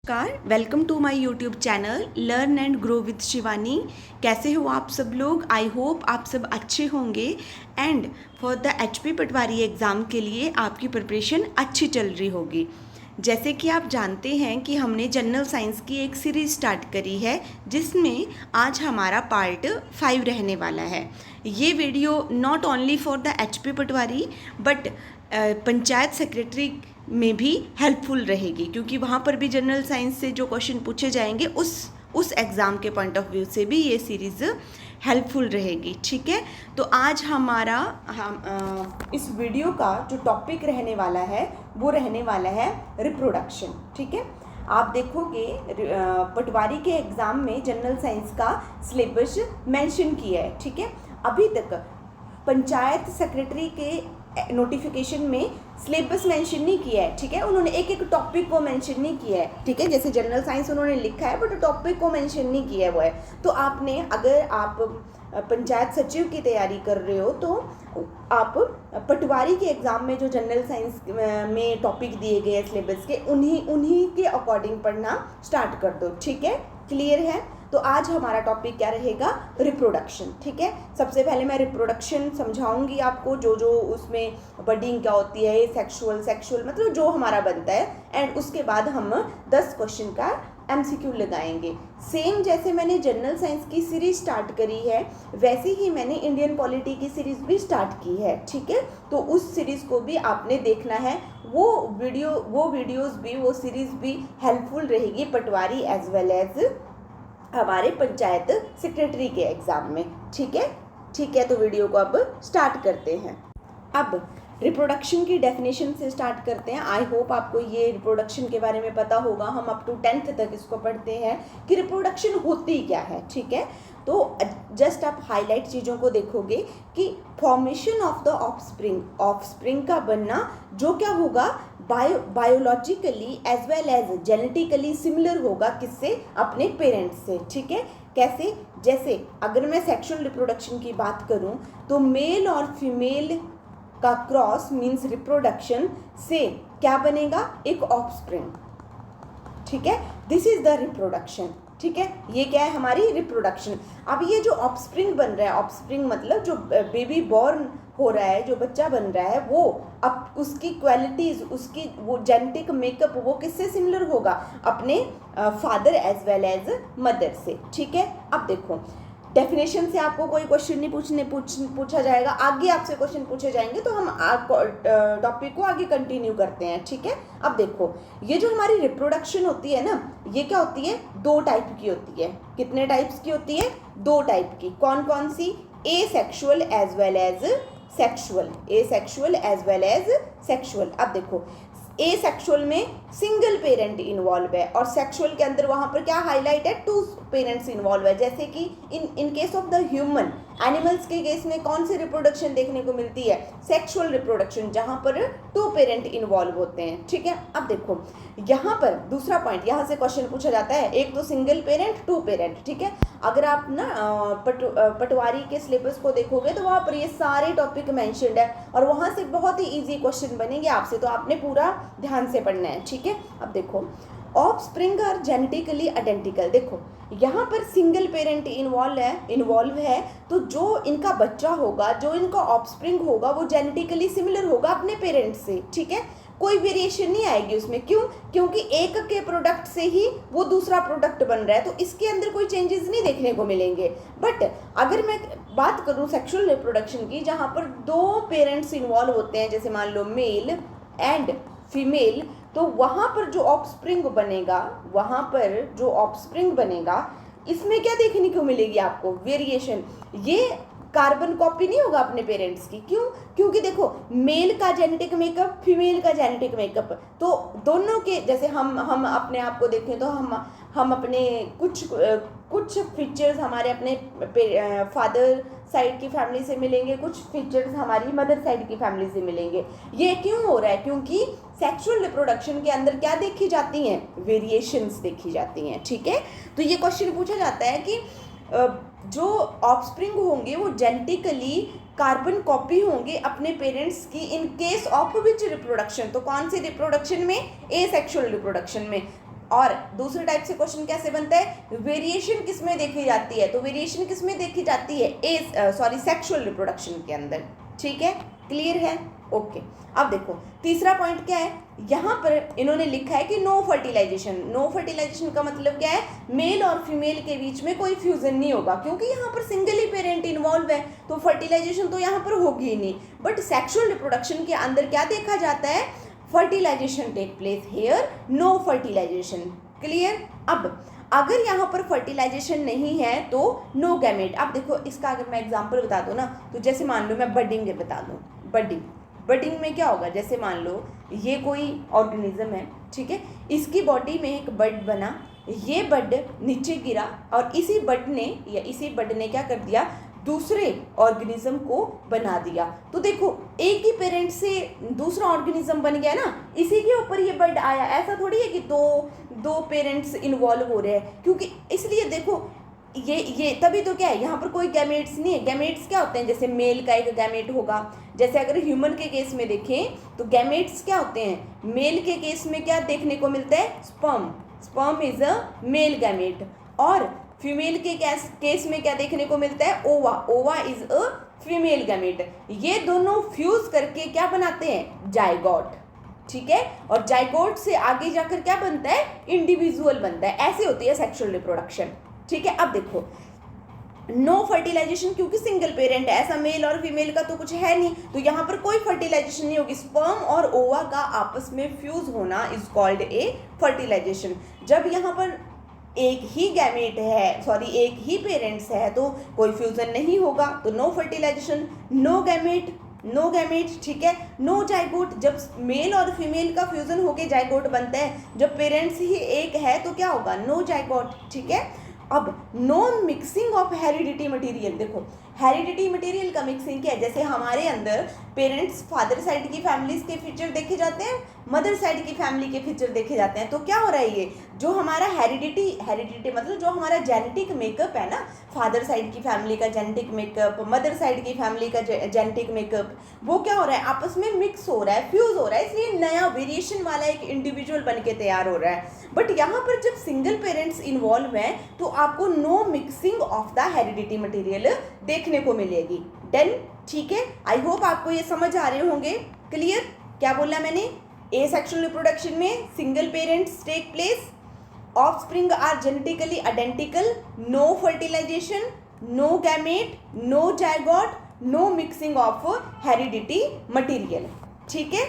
नमस्कार, welcome to my YouTube channel learn and grow with Shivani. कैसे हो आप सब लोग? आई होप आप सब अच्छे होंगे and for the HP Patwari exam के लिए आपकी प्रिपरेशन अच्छी चल रही होगी। जैसे कि आप जानते हैं कि हमने जनरल साइंस की एक सीरीज़ स्टार्ट करी है जिसमें आज हमारा पार्ट 5 रहने वाला है। ये video not only for the HP Patwari but panchayat secretary में भी हेल्पफुल रहेगी, क्योंकि वहाँ पर भी जनरल साइंस से जो क्वेश्चन पूछे जाएंगे उस एग्ज़ाम के पॉइंट ऑफ व्यू से भी ये सीरीज़ हेल्पफुल रहेगी। ठीक है, तो आज हमारा इस वीडियो का जो टॉपिक रहने वाला है वो रहने वाला है रिप्रोडक्शन। ठीक है, आप देखोगे पटवारी के एग्ज़ाम में जनरल साइंस का सिलेबस मेंशन किया है। ठीक है, अभी तक पंचायत सेक्रेटरी के नोटिफिकेशन में सिलेबस मेंशन नहीं किया है। ठीक है, उन्होंने एक एक टॉपिक को मेंशन नहीं किया है। ठीक है, जैसे जनरल साइंस उन्होंने लिखा है बट टॉपिक को मेंशन नहीं किया हुआ है। तो आपने, अगर आप पंचायत सचिव की तैयारी कर रहे हो तो आप पटवारी के एग्ज़ाम में जो जनरल साइंस में टॉपिक दिए गए हैं सिलेबस के, उन्हीं के अकॉर्डिंग पढ़ना स्टार्ट कर दो। ठीक है, क्लियर है? तो आज हमारा टॉपिक क्या रहेगा? रिप्रोडक्शन। ठीक है, सबसे पहले मैं रिप्रोडक्शन समझाऊंगी आपको, जो उसमें बडिंग क्या होती है, सेक्सुअल मतलब जो हमारा बनता है, एंड उसके बाद हम 10 क्वेश्चन का एमसीक्यू लगाएंगे। सेम जैसे मैंने जनरल साइंस की सीरीज स्टार्ट करी है वैसे ही मैंने इंडियन पॉलिटी की सीरीज भी स्टार्ट की है। ठीक है, तो उस सीरीज को भी आपने देखना है। वो वीडियोस भी, वो सीरीज भी हेल्पफुल रहेगी पटवारी एज वेल एज हमारे पंचायत सेक्रेटरी के एग्ज़ाम में। ठीक है, तो वीडियो को अब स्टार्ट करते हैं। अब रिप्रोडक्शन की डेफिनेशन से स्टार्ट करते हैं। आई होप आपको ये रिप्रोडक्शन के बारे में पता होगा, हम अप टू 10th तक इसको पढ़ते हैं कि रिप्रोडक्शन होती क्या है। ठीक है, तो जस्ट आप हाईलाइट चीज़ों को देखोगे कि फॉर्मेशन ऑफ द ऑफस्प्रिंग का बनना जो क्या होगा, biologically as well as genetically similar होगा, किससे? अपने पेरेंट्स से। ठीक है, कैसे? जैसे अगर मैं सेक्सुअल रिप्रोडक्शन की बात करूं तो मेल और फीमेल का क्रॉस मीन्स रिप्रोडक्शन से क्या बनेगा? एक ऑफस्प्रिंग। ठीक है, दिस इज द रिप्रोडक्शन। ठीक है, ये क्या है? हमारी रिप्रोडक्शन। अब ये जो ऑफस्प्रिंग बन रहा है, ऑफस्प्रिंग मतलब जो बेबी बॉर्न हो रहा है, जो बच्चा बन रहा है, वो अब उसकी क्वालिटीज, उसकी वो जेनेटिक मेकअप वो किससे सिमिलर होगा? अपने father as well as mother से। ठीक है, अब देखो डेफिनेशन से आपको कोई क्वेश्चन नहीं पूछा जाएगा, आगे आपसे क्वेश्चन पूछे जाएंगे, तो हम टॉपिक को आगे कंटिन्यू करते हैं। ठीक है, अब देखो ये जो हमारी रिप्रोडक्शन होती है ना, ये क्या होती है? 2 टाइप की होती है। कितने टाइप्स की होती है? 2 टाइप की। कौन कौन सी? Asexual as well as sexual. Asexual as well as sexual. अब देखो एसेक्सुअल में सिंगल पेरेंट इन्वॉल्व है और सेक्सुअल के अंदर वहां पर क्या हाईलाइट है? 2 पेरेंट्स इन्वॉल्व है। जैसे कि in case of the human, animals के केस में कौन सी रिप्रोडक्शन देखने को मिलती है? सेक्सुअल रिप्रोडक्शन, जहां पर 2 पेरेंट इन्वॉल्व होते हैं। ठीक है, अब देखो यहाँ पर दूसरा पॉइंट, यहाँ से क्वेश्चन पूछा जाता है, एक तो सिंगल पेरेंट, 2 पेरेंट। ठीक है, अगर आप ना पटवारी के सिलेबस को देखोगे तो वहाँ पर ये सारे टॉपिक मेंशन्ड है और वहाँ से बहुत ही इजी क्वेश्चन बनेंगे आपसे, तो आपने पूरा ध्यान से पढ़ना है। ठीक है, अब देखो ऑफस्प्रिंग आर जेनेटिकली आइडेंटिकल। देखो यहाँ पर सिंगल पेरेंट इन्वॉल्व है, तो जो इनका बच्चा होगा, जो इनका ऑफस्प्रिंग होगा, वो जेनेटिकली सिमिलर होगा अपने पेरेंट्स से। ठीक है, कोई वेरिएशन नहीं आएगी उसमें। क्यों? क्योंकि एक के प्रोडक्ट से ही वो दूसरा प्रोडक्ट बन रहा है, तो इसके अंदर कोई चेंजेस नहीं देखने को मिलेंगे। बट अगर मैं बात करूँ सेक्सुअल रिप्रोडक्शन की, जहाँ पर 2 पेरेंट्स इन्वॉल्व होते हैं, जैसे मान लो मेल एंड फीमेल, तो वहाँ पर जो ऑफस्प्रिंग बनेगा, इसमें क्या देखने को मिलेगी आपको? वेरिएशन। ये कार्बन कॉपी नहीं होगा अपने पेरेंट्स की। क्यों? क्योंकि देखो मेल का जेनेटिक मेकअप, फीमेल का जेनेटिक मेकअप, तो दोनों के, जैसे हम अपने आप को देखें तो हम अपने कुछ फीचर्स हमारे अपने फादर साइड की फैमिली से मिलेंगे, कुछ फीचर्स हमारी मदर साइड की फैमिली से मिलेंगे। ये क्यों हो रहा है? क्योंकि सेक्सुअल रिप्रोडक्शन के अंदर क्या देखी जाती हैं? वेरिएशंस देखी जाती हैं। ठीक है, तो ये क्वेश्चन पूछा जाता है कि जो ऑफस्प्रिंग होंगे वो जेनेटिकली कार्बन कॉपी होंगे अपने पेरेंट्स की, in case of which reproduction, तो कौन सी रिप्रोडक्शन में? एसेक्सुअल रिप्रोडक्शन में। और दूसरे टाइप से क्वेश्चन कैसे बनता है, वेरिएशन किस में देखी जाती है, तो वेरिएशन किस में देखी जाती है, सेक्सुअल रिप्रोडक्शन के अंदर। ठीक है, क्लियर है, ओके। अब देखो तीसरा पॉइंट क्या है, यहाँ पर इन्होंने लिखा है कि नो फर्टिलाइजेशन। नो फर्टिलाइजेशन का मतलब क्या है, मेल और फीमेल के बीच में कोई फ्यूजन नहीं होगा, क्योंकि यहाँ पर सिंगल ही पेरेंट इन्वॉल्व है, तो फर्टिलाइजेशन तो यहाँ पर होगी ही नहीं। बट सेक्सुअल रिप्रोडक्शन के अंदर क्या देखा जाता है, fertilisation take place, here no fertilisation. Clear. अब अगर यहाँ पर फर्टिलाइजेशन नहीं है तो नो गैमेट। अब देखो इसका अगर मैं एग्जांपल बता दूँ ना, तो जैसे मान लो मैं बडिंग बता दूँ, बडिंग में क्या होगा, जैसे मान लो ये कोई ऑर्गेनिज्म है, ठीक है, इसकी बॉडी में एक बड बना, ये बड नीचे गिरा और इसी बड ने क्या कर दिया, दूसरे ऑर्गेनिज्म को बना दिया। तो देखो एक ही पेरेंट से दूसरा ऑर्गेनिज्म बन गया ना, इसी के ऊपर ये बर्ड आया। ऐसा थोड़ी है कि दो पेरेंट्स इन्वॉल्व हो रहे हैं, क्योंकि इसलिए देखो ये तभी तो क्या है, यहाँ पर कोई गैमेट्स नहीं है। गैमेट्स क्या होते हैं, जैसे मेल का एक गैमेट होगा, जैसे अगर ह्यूमन के केस में देखें तो गैमेट्स क्या होते हैं, मेल के केस में क्या देखने को मिलता है, sperm is a mail gamete, और फीमेल के केस में क्या देखने को मिलता है, ओवा इज अ फीमेल गैमेट। ये दोनों फ्यूज करके क्या बनाते हैं, जाइगोट। ठीक है, और जाइगोट से आगे जाकर क्या बनता है, इंडिविजुअल बनता है। ऐसे होती है सेक्सुअल रिप्रोडक्शन। ठीक है, अब देखो नो फर्टिलाइजेशन, क्योंकि सिंगल पेरेंट है, ऐसा मेल और फीमेल का तो कुछ है नहीं, तो यहाँ पर कोई फर्टिलाइजेशन नहीं होगी। स्पर्म और ओवा का आपस में फ्यूज होना इज कॉल्ड ए फर्टिलाइजेशन। जब यहाँ पर एक ही गैमेट है, एक ही पेरेंट्स है, तो कोई फ्यूजन नहीं होगा, तो नो फर्टिलाइजेशन। नो गैमेट, ठीक है। नो जाइगोट, जब मेल और फीमेल का फ्यूजन होके जाइगोट बनता है, जब पेरेंट्स ही एक है तो क्या होगा, नो जाइगोट। ठीक है, अब no mixing of heredity material. देखो हेरिडिटी मटेरियल का मिक्सिंग क्या है, जैसे हमारे अंदर पेरेंट्स फादर साइड की फैमिलीज के फीचर देखे जाते हैं, मदर साइड की फैमिली के फीचर देखे जाते हैं, तो क्या हो रहा है, ये जो हमारा हेरिडिटी मतलब जो हमारा जेनेटिक मेकअप है ना, फादर साइड की फैमिली का जेनेटिक मेकअप, मदर साइड की फैमिली का जेनेटिक मेकअप, वो क्या हो रहा है, आपस में मिक्स हो रहा है, फ्यूज हो रहा है, इसलिए नया वेरिएशन वाला एक इंडिविजुअल बन के तैयार हो रहा है। बट यहाँ पर जब सिंगल पेरेंट्स इन्वॉल्व हैं तो आपको no mixing of the heredity material देखने को मिलेगी। देन ठीक है, आई होप आपको ये समझ आ रहे होंगे। क्लियर, क्या बोला मैंने, एसेक्सुअल रिप्रोडक्शन में single parents take place, offspring are genetically identical, no fertilisation, no gamete, no zygote, no mixing of heredity material. ठीक है,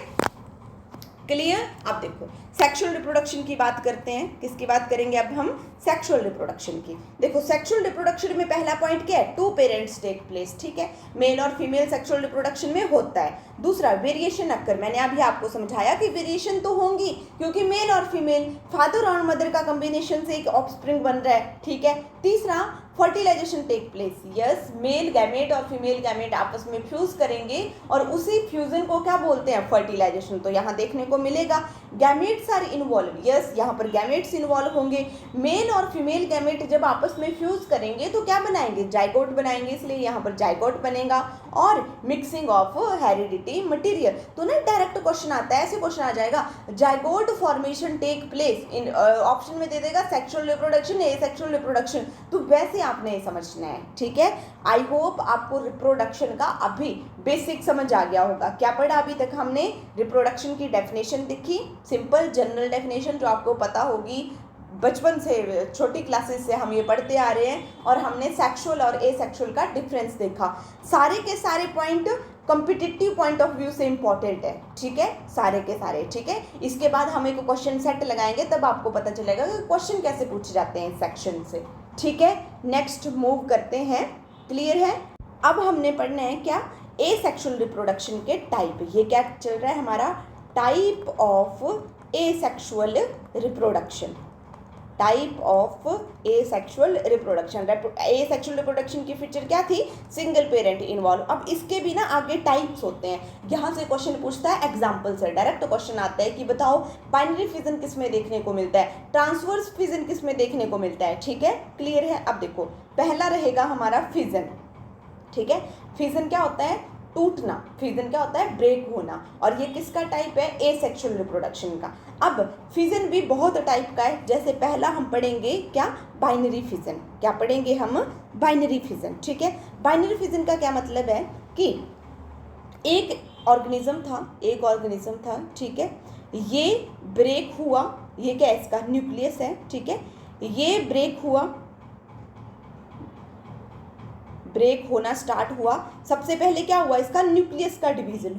क्लियर। अब देखो सेक्सुअल रिप्रोडक्शन की बात करते हैं, किसकी बात करेंगे अब हम, सेक्सुअल रिप्रोडक्शन की। देखो सेक्सुअल रिप्रोडक्शन में पहला पॉइंट क्या है, टू पेरेंट्स टेक प्लेस। ठीक है, मेल और फीमेल सेक्सुअल रिप्रोडक्शन में होता है। दूसरा वेरिएशन अक्कर, मैंने अभी आपको समझाया कि वेरिएशन तो होंगी, क्योंकि मेल और फीमेल फादर और मदर का कॉम्बिनेशन से एक ऑफस्प्रिंग बन रहा है। ठीक है, तीसरा fertilisation take place, yes, male gamete और फीमेल गैमेट आपस में फ्यूज करेंगे और उसी फ्यूजन को क्या बोलते हैं, फर्टिलाइजेशन। तो यहाँ देखने को मिलेगा गैमेट्स आर इन्वॉल्व, यस, यहाँ पर गैमेट्स इन्वॉल्व होंगे। मेल और फीमेल गैमेट जब आपस में फ्यूज करेंगे तो क्या बनाएंगे, जाइगोट बनाएंगे, इसलिए यहाँ पर जाइगोट बनेगा। और मिक्सिंग ऑफ हेरिडिटी मटेरियल, तो ना डायरेक्ट क्वेश्चन आता है, ऐसे क्वेश्चन आ जाएगा, zygote formation take place in, option में दे देगा सेक्सुअल रिप्रोडक्शन, एसेक्सुअल रिप्रोडक्शन, तो वैसे आपने ये समझना है। ठीक है, आई होप आपको रिप्रोडक्शन का अभी बेसिक समझ आ गया होगा। क्या पढ़ा अभी तक हमने, रिप्रोडक्शन की डेफिनेशन दिखी, सिंपल जनरल डेफिनेशन जो आपको पता होगी, बचपन से छोटी क्लासेस से हम ये पढ़ते आ रहे हैं, और हमने सेक्सुअल और एसेक्सुअल का डिफरेंस देखा। सारे के सारे point competitive point of view से इंपॉर्टेंट है। ठीक है, सारे के सारे। ठीक है, इसके बाद हम एक क्वेश्चन सेट लगाएंगे, तब आपको पता चलेगा कि क्वेश्चन कैसे पूछे जाते हैं इस सेक्शन से। ठीक है, नेक्स्ट मूव करते हैं। क्लियर है, अब हमने पढ़ना है क्या, एसेक्सुअल रिप्रोडक्शन के टाइप। ये क्या चल रहा है हमारा, type of asexual reproduction, type of asexual reproduction. Asexual reproduction की फीचर क्या थी, सिंगल पेरेंट इन्वॉल्व। अब इसके भी ना आगे टाइप्स होते हैं, यहाँ से क्वेश्चन पूछता है एग्जाम्पल से, डायरेक्ट क्वेश्चन आता है कि बताओ बाइनरी फिजन किस में देखने को मिलता है, ट्रांसवर्स फिजन किस में देखने को मिलता है। ठीक है, क्लियर है। अब देखो पहला रहेगा हमारा फिजन। ठीक है, फिजन क्या होता है, टूटना, फिजन क्या होता है, ब्रेक होना, और ये किसका टाइप है, एसेक्सुअल रिप्रोडक्शन का। अब फिजन भी बहुत टाइप का है, जैसे पहला हम पढ़ेंगे क्या, बाइनरी फिजन। क्या पढ़ेंगे हम, बाइनरी फिजन, ठीक है। बाइनरी फिजन का क्या मतलब है कि एक ऑर्गेनिज्म था, ठीक है, ये ब्रेक हुआ, ये क्या है, इसका न्यूक्लियस है, ठीक है, ये ब्रेक होना स्टार्ट हुआ। सबसे पहले क्या हुआ, इसका न्यूक्लियस का डिवीजन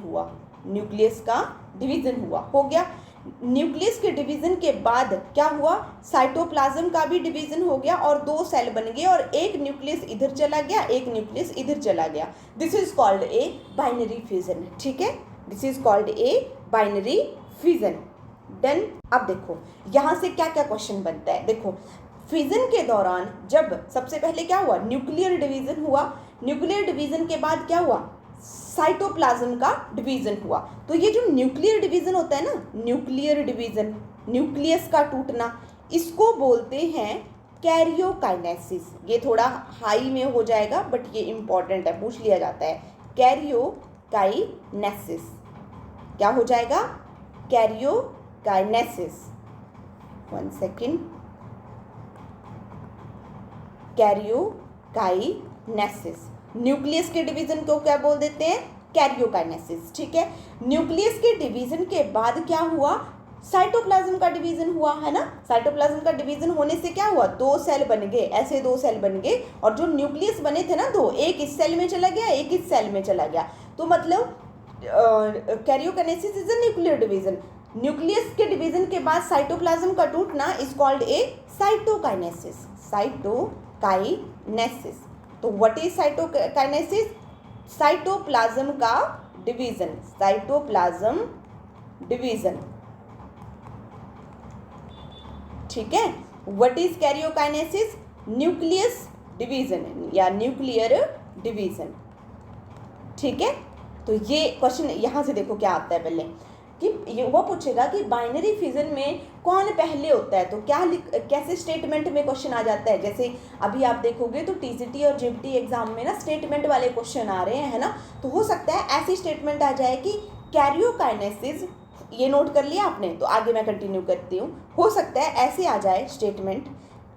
हुआ, हो गया। न्यूक्लियस के डिवीजन के बाद क्या हुआ, साइटोप्लाज्म का भी डिवीजन हो गया और 2 सेल बन गए, और एक न्यूक्लियस इधर चला गया, एक न्यूक्लियस इधर चला गया। This is called a binary fission, ठीक है, this is called a binary fission. Done. अब देखो यहाँ से क्या क्या क्वेश्चन बनता है। देखो फिजन के दौरान जब सबसे पहले क्या हुआ, न्यूक्लियर डिवीजन हुआ, न्यूक्लियर डिवीजन के बाद क्या हुआ, साइटोप्लाज्म का डिवीजन हुआ। तो ये जो न्यूक्लियर डिवीजन होता है ना, न्यूक्लियर डिवीजन, न्यूक्लियस का टूटना, इसको बोलते हैं कैरियोकाइनेसिस। ये थोड़ा हाई में हो जाएगा बट ये इंपॉर्टेंट है, पूछ लिया जाता है। कैरियोकाइनेसिस क्या हो जाएगा, कैरियोकाइनेसिस। 1 second, karyokinesis. न्यूक्लियस के डिवीजन को क्या बोल देते हैं, कैरियोकाइनेसिस, ठीक है। न्यूक्लियस के डिवीजन के बाद क्या हुआ, साइटोप्लाज्म का डिवीजन हुआ, है ना। साइटोप्लाज्म का डिवीजन होने से क्या हुआ, 2 सेल बन गए, ऐसे 2 सेल बन गए, और जो न्यूक्लियस बने थे ना 2, एक इस सेल में चला गया, एक इस सेल में चला गया। तो मतलब karyokinesis is a nuclear division. Nucleus के डिवीजन के बाद साइटोप्लाज्म का टूटना is called a cytokinesis, cytokinesis. तो व्हाट इज साइटोकाइनेसिस, साइटोप्लाज्म का डिवीजन, साइटोप्लाज्म डिवीजन, ठीक है। What is karyokinesis, nucleus division या न्यूक्लियर डिवीजन, ठीक है। तो ये क्वेश्चन यहाँ से देखो क्या आता है पहले कि ये वो पूछेगा कि बाइनरी फिजन में कौन पहले होता है, तो क्या कैसे स्टेटमेंट में क्वेश्चन आ जाता है। जैसे अभी आप देखोगे तो टीजीटी और जीपीटी एग्जाम में ना स्टेटमेंट वाले क्वेश्चन आ रहे हैं, है ना। तो हो सकता है ऐसी स्टेटमेंट आ जाए कि कैरियोकाइनेसिस, ये नोट कर लिया आपने, तो आगे मैं कंटिन्यू करती हूँ। हो सकता है ऐसे आ जाए स्टेटमेंट,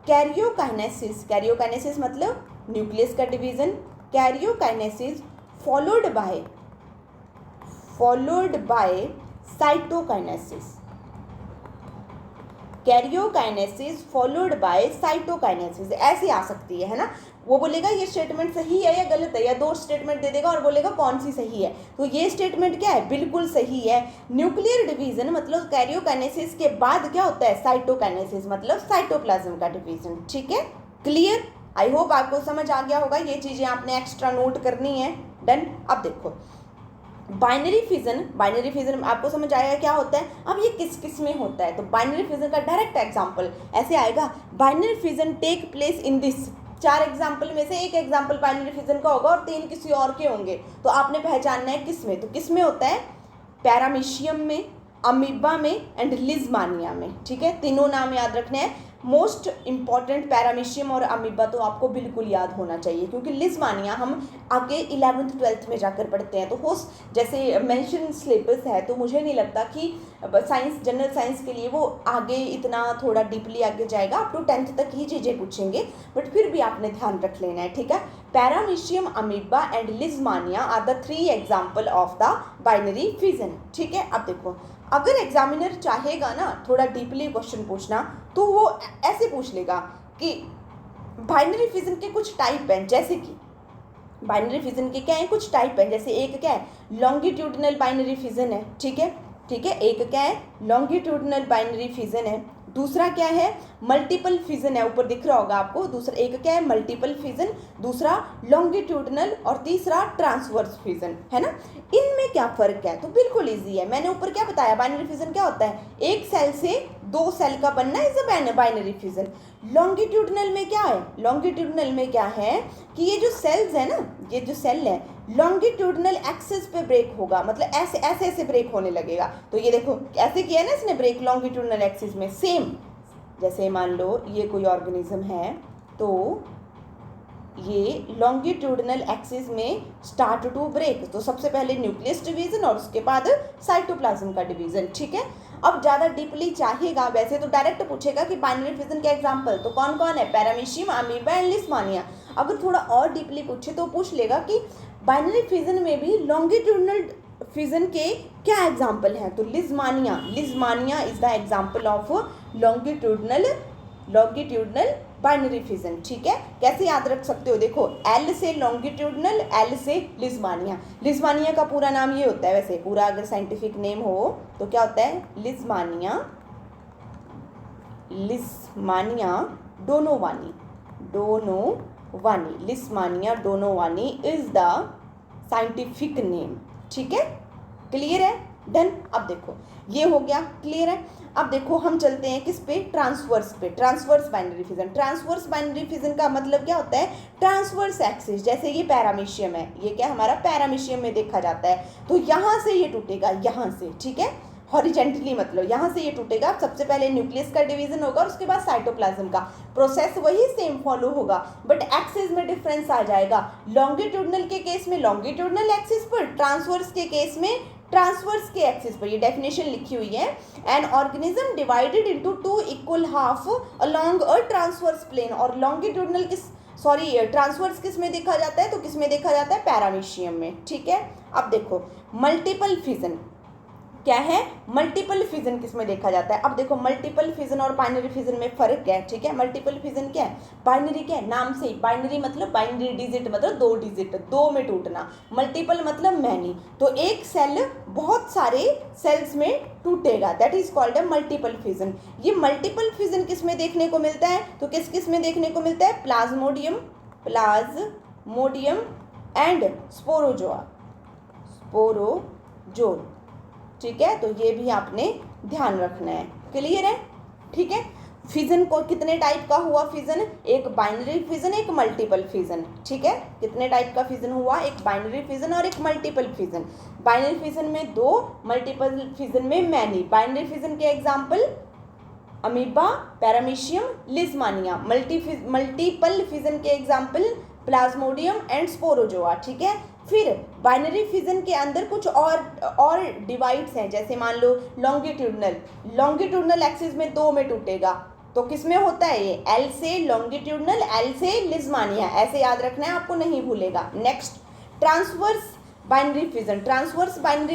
कैरियोकाइनेसिस मतलब न्यूक्लियस का division, karyokinesis followed by cytokinesis, karyokinesis followed by cytokinesis, ऐसे आ सकती है ना। वो बोलेगा ये स्टेटमेंट सही है या गलत है, या 2 स्टेटमेंट दे देगा और बोलेगा कौन सी सही है। तो ये स्टेटमेंट क्या है, बिल्कुल सही है। न्यूक्लियर डिवीजन मतलब कैरियोकाइनेसिस के बाद क्या होता है, साइटोकाइनेसिस मतलब साइटोप्लाज्म का डिवीजन, ठीक है। क्लियर, आई होप आपको समझ आ गया होगा। ये चीजें आपने एक्स्ट्रा नोट करनी है। डन। अब देखो बाइनरी फिजन आपको समझ आएगा क्या होता है। अब ये किस किस में होता है, तो बाइनरी फिजन का डायरेक्ट एग्जांपल ऐसे आएगा, binary fission take place in this. 4 example में से एक एग्जांपल बाइनरी फिजन का होगा और 3 किसी और के होंगे। तो आपने पहचानना है किस में, तो किस में होता है, पैरामीशियम में, अमीबा में एंड लिजमानिया में, ठीक है। तीनों नाम याद रखने हैं। मोस्ट इंपॉर्टेंट पैरामीशियम और अमीबा तो आपको बिल्कुल याद होना चाहिए, क्योंकि लिजमानिया हम आगे 11th 12th में जाकर पढ़ते हैं। तो हो जैसे मेंशन सिलेबस है, तो मुझे नहीं लगता कि साइंस, जनरल साइंस के लिए वो आगे इतना थोड़ा डीपली आगे जाएगा, अप टू 10th तक ही चीज़ें पूछेंगे, बट फिर भी आपने ध्यान रख लेना है, ठीक है। Paramecium, amoeba and leishmania are the 3 example of the binary fission, ठीक है। अब देखो अगर एग्जामिनर चाहेगा ना थोड़ा डीपली क्वेश्चन पूछना, तो वो ऐसे पूछ लेगा कि बाइनरी फिजन के कुछ टाइप हैं, जैसे कि बाइनरी फिजन के क्या है, कुछ टाइप हैं। जैसे एक क्या है, लॉन्गिट्यूडनल बाइनरी फिजन है, ठीक है, एक क्या है, लॉन्गिट्यूडनल बाइनरी फिजन है। दूसरा क्या है, मल्टीपल फिजन है, ऊपर दिख रहा होगा आपको। दूसरा एक क्या है, मल्टीपल फिजन, दूसरा लॉन्गिट्यूडनल और तीसरा ट्रांसवर्स फिजन, है ना। इनमें क्या फर्क है, तो बिल्कुल इजी है। मैंने ऊपर क्या बताया, बाइनरी फिजन क्या होता है, एक सेल से 2 सेल का बनना is a binary fission. Longitudinal में क्या है, लॉन्गिट्यूडनल में क्या है कि ये जो सेल्स है ना, ये जो सेल है लॉन्गिट्यूडनल एक्सिस पे ब्रेक होगा, मतलब ऐसे ऐसे ऐसे ब्रेक होने लगेगा। तो ये देखो ऐसे किया ना इसने ब्रेक लॉन्गिट्यूडनल एक्सिस में। सेम जैसे मान लो ये कोई ऑर्गेनिज्म है, तो ये लॉन्गिट्यूडनल एक्सिस में स्टार्ट टू ब्रेक, तो सबसे पहले न्यूक्लियस डिवीजन और उसके बाद साइटोप्लाज्म का डिवीजन, ठीक है। अब ज़्यादा डीपली चाहेगा, वैसे तो डायरेक्ट पूछेगा कि बाइनरी फिजन के एग्जाम्पल तो कौन कौन है, पैरामीशियम, अमीबा एंड लिस्मानिया। अगर थोड़ा और डीपली पूछे तो पूछ लेगा कि बाइनरी फिजन में भी लॉन्गिट्यूडनल फिजन के क्या एग्जाम्पल हैं, तो Leishmania is the example of longitudinal binary fission, ठीक है। कैसे याद रख सकते हो, देखो एल से लॉन्गिट्यूडनल, एल से लिस्मानिया का पूरा नाम ये होता है, वैसे पूरा अगर साइंटिफिक नेम हो तो क्या होता है, Leishmania donovani, Leishmania donovani is the scientific name, ठीक है। क्लियर है, डन। अब देखो ये हो गया, क्लियर है। अब देखो हम चलते हैं किस पे, ट्रांसवर्स पे, transverse binary fission. Transverse binary fission का मतलब क्या होता है, ट्रांसवर्स एक्सिस, जैसे ये पैरामीशियम है, ये क्या हमारा पैरामीशियम में देखा जाता है, तो यहाँ से ये टूटेगा, यहाँ से, ठीक है, हॉरिजेंटली, मतलब यहाँ से ये टूटेगा। सबसे पहले न्यूक्लियस का डिवीजन होगा और उसके बाद साइटोप्लाज्म का प्रोसेस वही सेम फॉलो होगा, बट एक्सिस में डिफरेंस आ जाएगा। लॉन्गिट्यूडनल के केस में लॉन्गिट्यूडनल एक्सिस पर, ट्रांसवर्स के केस में ट्रांसवर्स के एक्सिस पर। ये डेफिनेशन लिखी हुई है, an organism divided into two equal half along a transverse plane. और लॉन्गिट्यूडनल ट्रांसवर्स किस में देखा जाता है, तो किस में देखा जाता है, पैरामीशियम में, ठीक है। अब देखो मल्टीपल फिजन क्या है, मल्टीपल फिजन किस में देखा जाता है। अब देखो मल्टीपल फिजन और बाइनरी फिजन में फर्क क्या है, ठीक है। मल्टीपल फिजन क्या है, बाइनरी क्या है, नाम से ही बाइनरी मतलब बाइनरी डिजिट मतलब 2 डिजिट, 2 में टूटना, मल्टीपल मतलब मैनी, तो एक सेल बहुत सारे सेल्स में टूटेगा, that is called a multiple fission. ये मल्टीपल फिजन किस में देखने को मिलता है, तो किस में देखने को मिलता है, प्लाज्मोडियम एंड स्पोरोजोल, ठीक है। तो ये भी आपने ध्यान रखना है, क्लियर है, ठीक है। फिजन को कितने टाइप का हुआ फिजन, एक बाइनरी फिजन, एक मल्टीपल फिजन, ठीक है। कितने टाइप का फिजन हुआ, एक बाइनरी फिजन और एक मल्टीपल फिजन। बाइनरी फिजन में 2, मल्टीपल फिजन में मैनी। बाइनरी फिजन के example amoeba, paramecium, Leishmania. Multiple fission के एग्जाम्पल प्लाज्मोडियम एंड स्पोरोजोआ, ठीक है। फिर बाइनरी फिजन के अंदर कुछ और डिवाइड्स हैं, जैसे मान लो लॉन्गिट्यूडनल एक्सिस में 2 में टूटेगा, तो किस में होता है ये, एल से लॉन्गिट्यूडनल, एल से लिस्मानिया, ऐसे याद रखना है, आपको नहीं भूलेगा। नेक्स्ट ट्रांसवर्स बाइनरी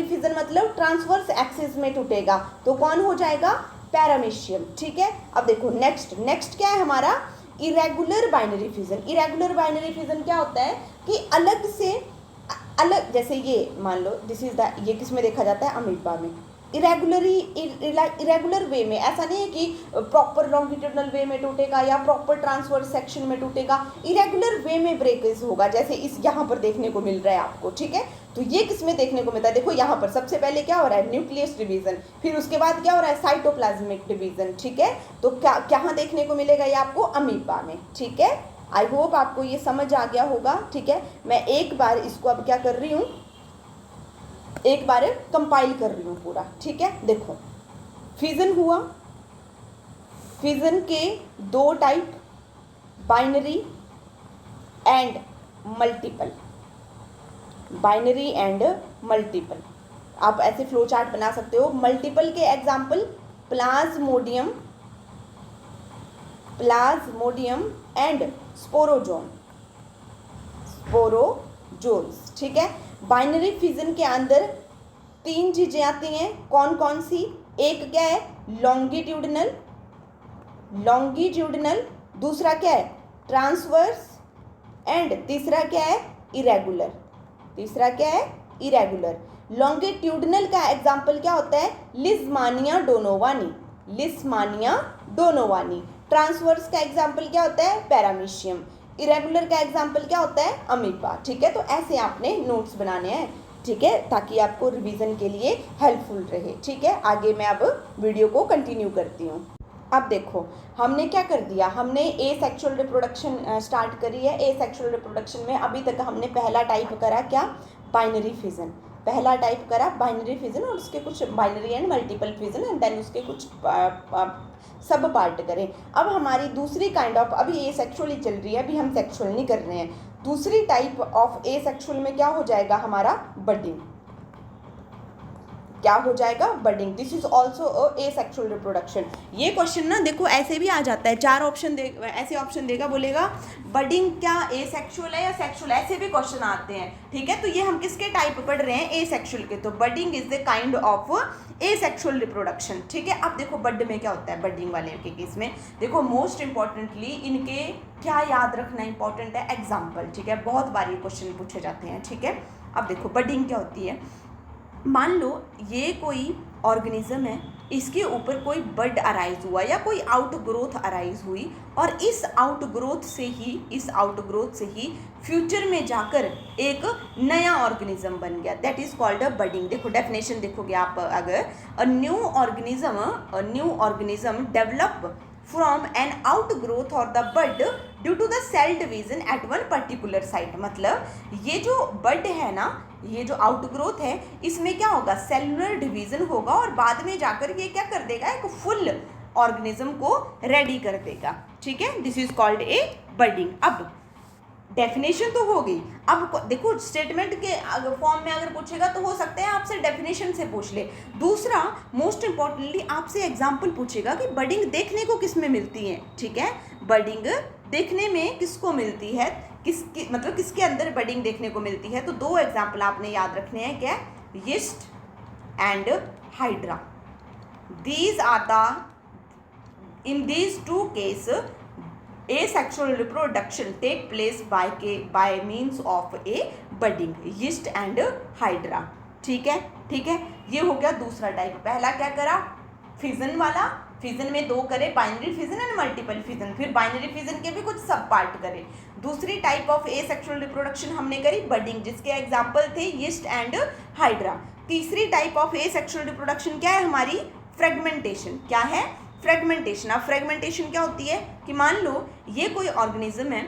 फिजन मतलब ट्रांसवर्स एक्सिस में टूटेगा, तो कौन हो जाएगा, पैरामीशियम, ठीक है। अब देखो नेक्स्ट क्या है हमारा, इरेगुलर बाइनरी फिजन क्या होता है कि अलग जैसे ये मान लो ये किस में देखा जाता है, अमीबा में। इरेगुलर वे में, ऐसा नहीं है कि प्रॉपर लॉन्गिट्यूडनल वे में टूटेगा या प्रॉपर ट्रांसवर्स सेक्शन में टूटेगा, इरेगुलर वे में ब्रेकेज होगा, जैसे इस यहाँ पर देखने को मिल रहा है आपको, ठीक है। तो ये किस में देखने को मिलता है, देखो यहाँ पर सबसे पहले क्या हो रहा है, न्यूक्लियस डिवीजन, फिर उसके बाद क्या हो रहा है, साइटोप्लाज्मिक डिवीजन, ठीक है। तो क्या देखने को मिलेगा ये आपको, अमीबा में, ठीक है। आई होप आपको ये समझ आ गया होगा, ठीक है। मैं एक बार इसको अब क्या कर रही हूँ, एक बार कंपाइल कर रही हूँ पूरा, ठीक है। देखो फिजन हुआ, फिजन के 2 टाइप, बाइनरी एंड मल्टीपल। आप ऐसे फ्लो चार्ट बना सकते हो। मल्टीपल के एग्जाम्पल प्लाज्मोडियम एंड स्पोरोजोल्स, ठीक है। बाइनरी फिजन के अंदर 3 चीजें आती हैं, कौन कौन सी, एक क्या है, लॉन्गिट्यूडनल, दूसरा क्या है, ट्रांसवर्स, एंड तीसरा क्या है, इरेगुलर। लॉन्गिट्यूडनल का एग्जाम्पल क्या होता है, लिस्मानिया डोनोवानी। ट्रांसवर्स का एग्जाम्पल क्या होता है, पैरामीशियम। इरेगुलर का एग्जाम्पल क्या होता है, अमीबा, ठीक है। तो ऐसे आपने नोट्स बनाने हैं, ठीक है, ताकि आपको रिवीजन के लिए हेल्पफुल रहे, ठीक है। आगे मैं अब वीडियो को कंटिन्यू करती हूँ। अब देखो हमने क्या कर दिया, हमने ए सेक्सुअल रिप्रोडक्शन स्टार्ट करी है। ए सेक्सुअल रिप्रोडक्शन में अभी तक हमने पहला टाइप करा क्या, बाइनरी फिजन। पहला टाइप करा बाइनरी फिजन और उसके कुछ binary and multiple fission and then उसके कुछ सब पार्ट करें। अब हमारी दूसरी काइंड ऑफ, अभी ए सेक्सुअली चल रही है, अभी हम सेक्सुअल नहीं कर रहे हैं। दूसरी टाइप ऑफ ए सेक्सुअल में क्या हो जाएगा हमारा, बडिंग। क्या हो जाएगा, budding. This is also a sexual reproduction. ये क्वेश्चन ना देखो ऐसे भी आ जाता है, 4 ऑप्शन दे, ऐसे ऑप्शन देगा, बोलेगा बडिंग क्या ए सेक्सुअल है या सेक्सुअल, ऐसे भी क्वेश्चन आते हैं, ठीक है। तो ये हम किसके टाइप पढ़ रहे हैं, ए सेक्सुअल के। तो budding is the kind of A sexual reproduction, ठीक है। अब देखो बड में क्या होता है, बडिंग वाले के केस में देखो मोस्ट इंपॉर्टेंटली इनके क्या याद रखना इंपॉर्टेंट है, एग्जाम्पल, ठीक है। बहुत बार ये क्वेश्चन पूछे जाते हैं, ठीक है। अब देखो बडिंग क्या होती है, मान लो ये कोई ऑर्गेनिज्म है, इसके ऊपर कोई बड अराइज हुआ या कोई आउट ग्रोथ अराइज हुई और इस आउट ग्रोथ से ही फ्यूचर में जाकर एक नया ऑर्गेनिज्म बन गया, that is called a budding. देखो डेफिनेशन देखोगे आप, अगर a new organism develop from an outgrowth or the bud due to the cell division at one particular site. मतलब ये जो बड है ना, ये जो आउट ग्रोथ है, इसमें क्या होगा, सेलुलर डिवीजन होगा और बाद में जाकर ये क्या कर देगा, एक फुल ऑर्गेनिज्म को रेडी कर देगा, ठीक है। This is called a budding. अब डेफिनेशन तो हो गई। अब देखो स्टेटमेंट के फॉर्म में अगर पूछेगा तो हो सकता है आपसे डेफिनेशन से पूछ ले। दूसरा मोस्ट इंपॉर्टेंटली आपसे एग्जांपल पूछेगा कि बडिंग देखने को किस में मिलती है, ठीक है। बडिंग देखने में किसको मिलती है, किसकी मतलब किसके अंदर बडिंग देखने को मिलती है। तो 2 एग्जाम्पल आपने याद रखने हैं, क्या, yeast and hydra. These are the, in these 2 case asexual reproduction take place by means of a budding, yeast and hydra, ठीक है, ठीक है। ये हो गया दूसरा टाइप। पहला क्या करा, फिजन वाला, फिजन में 2 करे, binary fission and multiple fission, फिर बाइनरी फिजन के भी कुछ सब पार्ट करे। दूसरी type of A sexual reproduction हमने करी बडिंग, जिसके एग्जाम्पल थे यीस्ट एंड हाइड्रा। तीसरी type of A sexual reproduction क्या है हमारी, फ्रेगमेंटेशन। क्या है, फ्रेगमेंटेशन। अब फ्रेगमेंटेशन क्या होती है कि मान लो ये कोई ऑर्गेनिज्म है,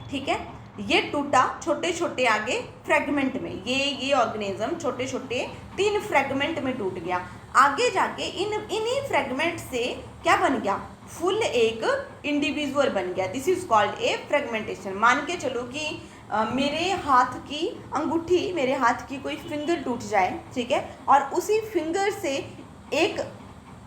ठीक है, ये टूटा छोटे छोटे आगे फ्रेगमेंट में, ये ऑर्गेनिज्म छोटे छोटे 3 फ्रेगमेंट में टूट गया। आगे जाके इन्हीं फ्रेगमेंट से क्या बन गया, फुल एक इंडिविजुअल बन गया। This is called a fragmentation. मान के चलो कि मेरे हाथ की अंगूठी, मेरे हाथ की कोई फिंगर टूट जाए, ठीक है, और उसी फिंगर से एक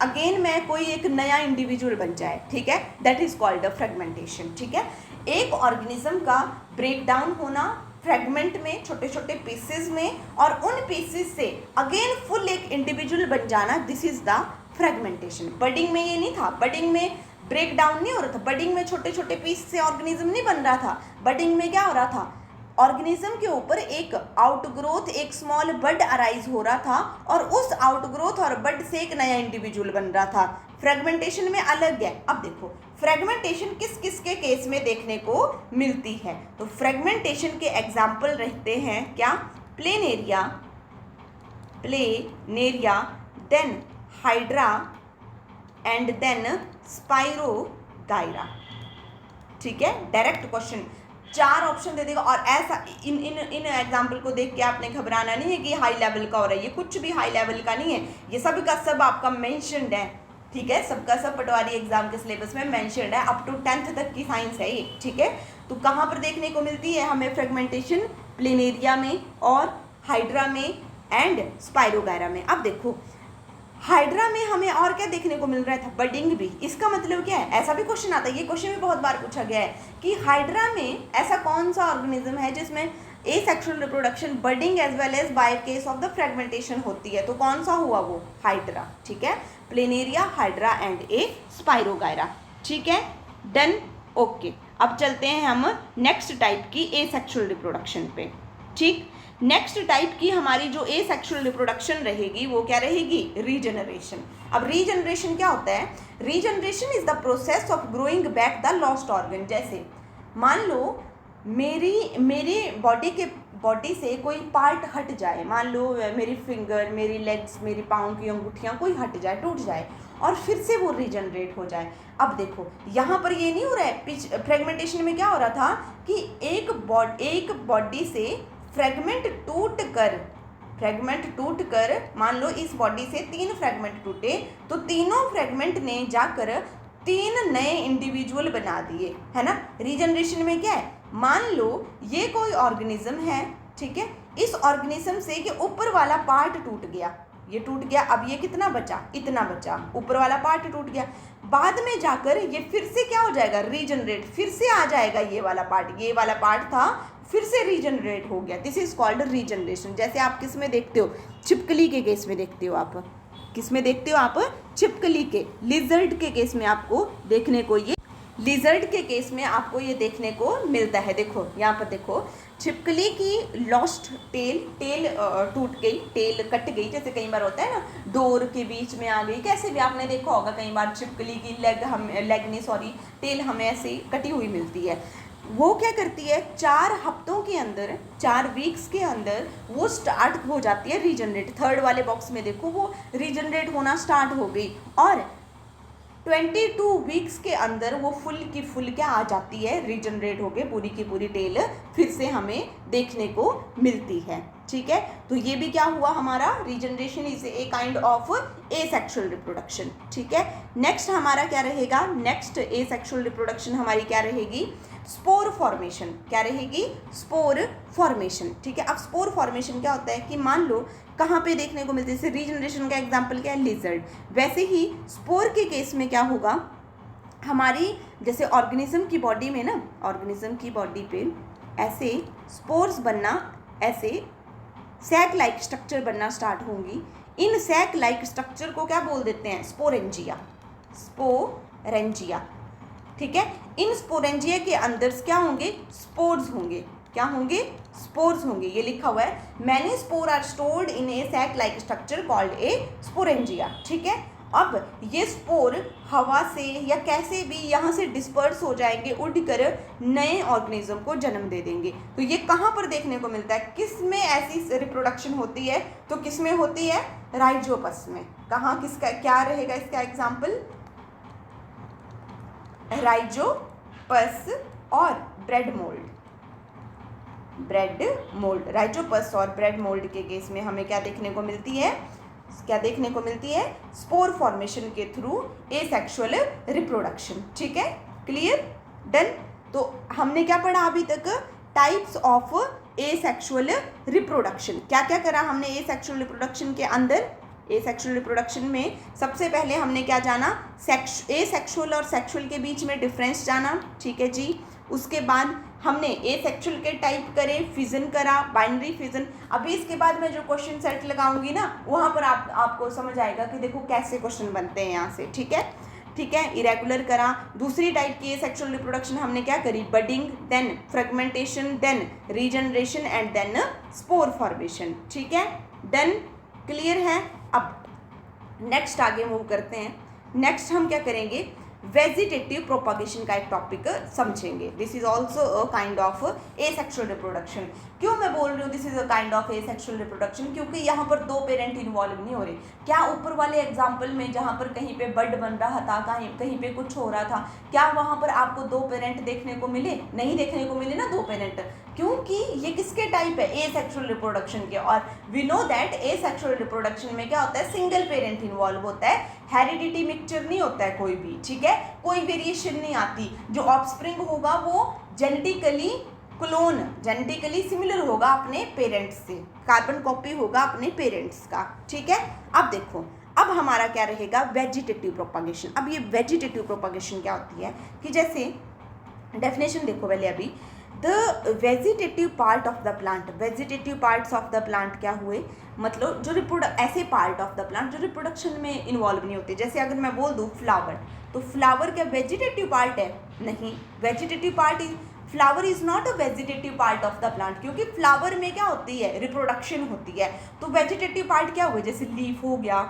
अगेन मैं कोई एक नया इंडिविजुअल बन जाए, ठीक है, that is called a fragmentation, ठीक है। एक ऑर्गेनिज्म का ब्रेक डाउन होना फ्रेगमेंट में, छोटे छोटे पीसेस में, और उन पीसेस से अगेन फुल एक इंडिविजुअल बन जाना, this is the fragmentation. Budding में ये नहीं था, बडिंग में ब्रेक डाउन नहीं हो रहा था, बडिंग में छोटे छोटे पीस से ऑर्गेनिज्म नहीं बन रहा था। बडिंग में क्या हो रहा था, ऑर्गेनिज्म के ऊपर एक आउटग्रोथ, एक स्मॉल बड अराइज हो रहा था और उस आउटग्रोथ और बड से एक नया इंडिविजुअल बन रहा था। फ्रेगमेंटेशन में अलग है। अब देखो फ्रेगमेंटेशन किस किस के केस में देखने को मिलती है, तो फ्रेगमेंटेशन के एग्जाम्पल रहते हैं क्या, planaria, then hydra and then spirogyra, ठीक है। डायरेक्ट क्वेश्चन 4 ऑप्शन दे देगा और ऐसा इन एग्जाम्पल को देख के आपने घबराना नहीं है कि हाई लेवल का हो रहा है, ये कुछ भी हाई लेवल का नहीं है, ये सब का सब आपका मेंशन्ड है, ठीक है, सबका सब पटवारी एग्जाम के सिलेबस में मेंशन्ड है, अप टू 10th तक की साइंस है ये, ठीक है। तो कहाँ पर देखने को मिलती है हमें फ्रेगमेंटेशन, प्लेनेरिया में और हाइड्रा में एंड स्पाइरोगाइरा में। अब देखो हाइड्रा में हमें और क्या देखने को मिल रहा था, बडिंग भी। इसका मतलब क्या है, ऐसा भी क्वेश्चन आता है, ये क्वेश्चन भी बहुत बार पूछा गया है कि हाइड्रा में ऐसा कौन सा ऑर्गेनिज्म है जिसमें asexual reproduction, budding as well as by case of the fragmentation होती है, तो कौन सा हुआ वो, हाइड्रा, ठीक है। Planaria, hydra and A spirogyra, ठीक है, डन, ओके। अब चलते हैं हम नेक्स्ट टाइप की ए सेक्सुअल रिप्रोडक्शन पे, ठीक। नेक्स्ट टाइप की हमारी जो ए सेक्सुअल रिप्रोडक्शन रहेगी वो क्या रहेगी, रीजनरेशन। अब रीजनरेशन क्या होता है, regeneration is the process of growing back the lost organ. जैसे मान लो मेरी बॉडी से कोई पार्ट हट जाए, मान लो मेरी फिंगर, मेरी लेग्स, मेरी पाँव की अंगूठियाँ कोई हट जाए, टूट जाए और फिर से वो रीजनरेट हो जाए। अब देखो यहाँ पर ये नहीं हो रहा है, फ्रेगमेंटेशन में क्या हो रहा था कि एक बॉडी से फ्रेगमेंट टूट कर फ्रेगमेंट टूट कर, मान लो इस बॉडी से 3 फ्रेगमेंट टूटे, तो तीनों फ्रेगमेंट ने जाकर 3 नए इंडिविजुअल बना दिए, है ना। रीजनरेशन में क्या है, मान लो ये कोई ऑर्गेनिज्म है, ठीक है, इस ऑर्गेनिज्म से ये ऊपर वाला पार्ट टूट गया, ये टूट गया, अब ये कितना बचा, इतना बचा, ऊपर वाला पार्ट टूट गया, बाद में जाकर ये फिर से क्या हो जाएगा, रीजनरेट, फिर से आ जाएगा ये वाला पार्ट था, फिर से रीजनरेट हो गया। This is called regeneration. जैसे आप किस में देखते हो, छिपकली के केस में देखते हो, आप किस में देखते हो, आप छिपकली के, लिजर्ड के केस में आपको देखने को ये, लिजर्ड के केस में आपको ये देखने को मिलता है। देखो यहाँ पर देखो, छिपकली की लॉस्ट टेल टूट गई, टेल कट गई, जैसे कई बार होता है ना, डोर के बीच में आ गई, कैसे भी आपने देखा होगा कई बार छिपकली की टेल हमें ऐसे कटी हुई मिलती है। वो क्या करती है, 4 हफ्तों के अंदर, 4 वीक्स के अंदर वो स्टार्ट हो जाती है रीजनरेट। 3rd वाले बॉक्स में देखो वो रीजनरेट होना स्टार्ट हो गई, और 22 वीक्स के अंदर वो फुल की फुल क्या आ जाती है, रीजनरेट होके पूरी की पूरी टेल फिर से हमें देखने को मिलती है, ठीक है। तो ये भी क्या हुआ हमारा, regeneration is a kind of asexual reproduction, ठीक है। नेक्स्ट हमारा क्या रहेगा, नेक्स्ट एसेक्सुअल रिप्रोडक्शन हमारी क्या रहेगी, स्पोर फॉर्मेशन। क्या रहेगी, स्पोर फॉर्मेशन, ठीक है। अब स्पोर फॉर्मेशन क्या होता है कि मान लो कहाँ पे देखने को मिलती है, जैसे रीजनरेशन का एग्जांपल क्या है, लिजर्ड, वैसे ही स्पोर के केस में क्या होगा, हमारी जैसे ऑर्गेनिज्म की बॉडी में ना, ऑर्गेनिज्म की बॉडी पे ऐसे स्पोर्स बनना, ऐसे सैक लाइक स्ट्रक्चर बनना स्टार्ट होंगी। इन सैक लाइक स्ट्रक्चर को क्या बोल देते हैं, स्पोरेंजिया, स्पोरेंजिया, ठीक है। इन स्पोरेंजिया के अंदर क्या होंगे, स्पोर्स होंगे, क्या होंगे, स्पोर्स होंगे। ये लिखा हुआ है, many spore are stored in a sac like structure called a sporangia, ठीक है। अब ये स्पोर हवा से या कैसे भी यहाँ से डिस्पर्स हो जाएंगे, उड़कर नए ऑर्गेनिज्म को जन्म दे देंगे। तो ये कहाँ पर देखने को मिलता है, किस में ऐसी रिप्रोडक्शन होती है, तो किस में होती है, राइजोपस में। कहाँ, किसका क्या रहेगा इसका एग्जाम्पल, राइजोपस और bread mould, bread mould, Rhizopus और ब्रेड मोल्ड के केस में हमें क्या देखने को मिलती है, क्या देखने को मिलती है, स्पोर फॉर्मेशन के थ्रू एसेक्सुअल रिप्रोडक्शन, ठीक है, क्लियर, डन। तो हमने क्या पढ़ा अभी तक, टाइप्स ऑफ एसेक्सुअल रिप्रोडक्शन। क्या क्या करा हमने एसेक्सुअल रिप्रोडक्शन के अंदर, एसेक्सुअल रिप्रोडक्शन में सबसे पहले हमने क्या जाना, एसेक्सुअल और सेक्सुअल के बीच में डिफरेंस जाना, ठीक है जी। उसके बाद हमने एसेक्सुअल के टाइप करे, फिजन करा, बाइनरी फिजन। अभी इसके बाद मैं जो क्वेश्चन सेट लगाऊंगी ना, वहाँ पर आपको समझ आएगा कि देखो कैसे क्वेश्चन बनते हैं यहाँ से, ठीक है, ठीक है। इरेगुलर करा। दूसरी टाइप की सेक्सुअल रिप्रोडक्शन हमने क्या करी, budding, then fragmentation, then regeneration and then spore formation, ठीक है, डन, क्लियर है। अब नेक्स्ट आगे मूव करते हैं। नेक्स्ट हम क्या करेंगे, वेजिटेटिव प्रोपागेशन का एक टॉपिक समझेंगे। This is also a kind of asexual reproduction. क्यों मैं बोल रही हूँ this is a kind of asexual reproduction, क्योंकि यहाँ पर 2 पेरेंट इन्वॉल्व नहीं हो रहे। क्या ऊपर वाले एग्जाम्पल में जहाँ पर कहीं पे बर्ड बन रहा था, कहीं पे कुछ हो रहा था, क्या वहाँ पर आपको 2 पेरेंट देखने को मिले, नहीं देखने को मिले ना 2 पेरेंट, क्योंकि ये किसके टाइप है, एसेक्सुअल रिप्रोडक्शन के। और we know that asexual reproduction में क्या होता है, सिंगल पेरेंट इन्वॉल्व होता है, हेरिडिटी मिक्सचर नहीं होता है कोई भी, ठीक है, कोई वेरिएशन नहीं आती। जो ऑफस्प्रिंग होगा वो जेनेटिकली क्लोन, जेनेटिकली सिमिलर होगा अपने पेरेंट्स से, कार्बन कॉपी होगा अपने पेरेंट्स का, ठीक है। अब देखो, अब हमारा क्या रहेगा, वेजिटेटिव प्रोपागेशन। अब ये वेजिटेटिव प्रोपागेशन क्या होती है कि जैसे डेफिनेशन देखो पहले अभी, the vegetative part of the plant, vegetative parts of the plant क्या हुए, मतलब जो ऐसे पार्ट ऑफ द प्लांट जो रिप्रोडक्शन में इन्वॉल्व नहीं होते। जैसे अगर मैं बोल दूँ फ्लावर, तो फ्लावर क्या वेजिटेटिव पार्ट है, नहीं, vegetative part is, flower is not a vegetative part of the plant, क्योंकि फ्लावर में क्या होती है, रिप्रोडक्शन होती है। तो वेजिटेटिव पार्ट क्या हुए, जैसे लीफ हो गया,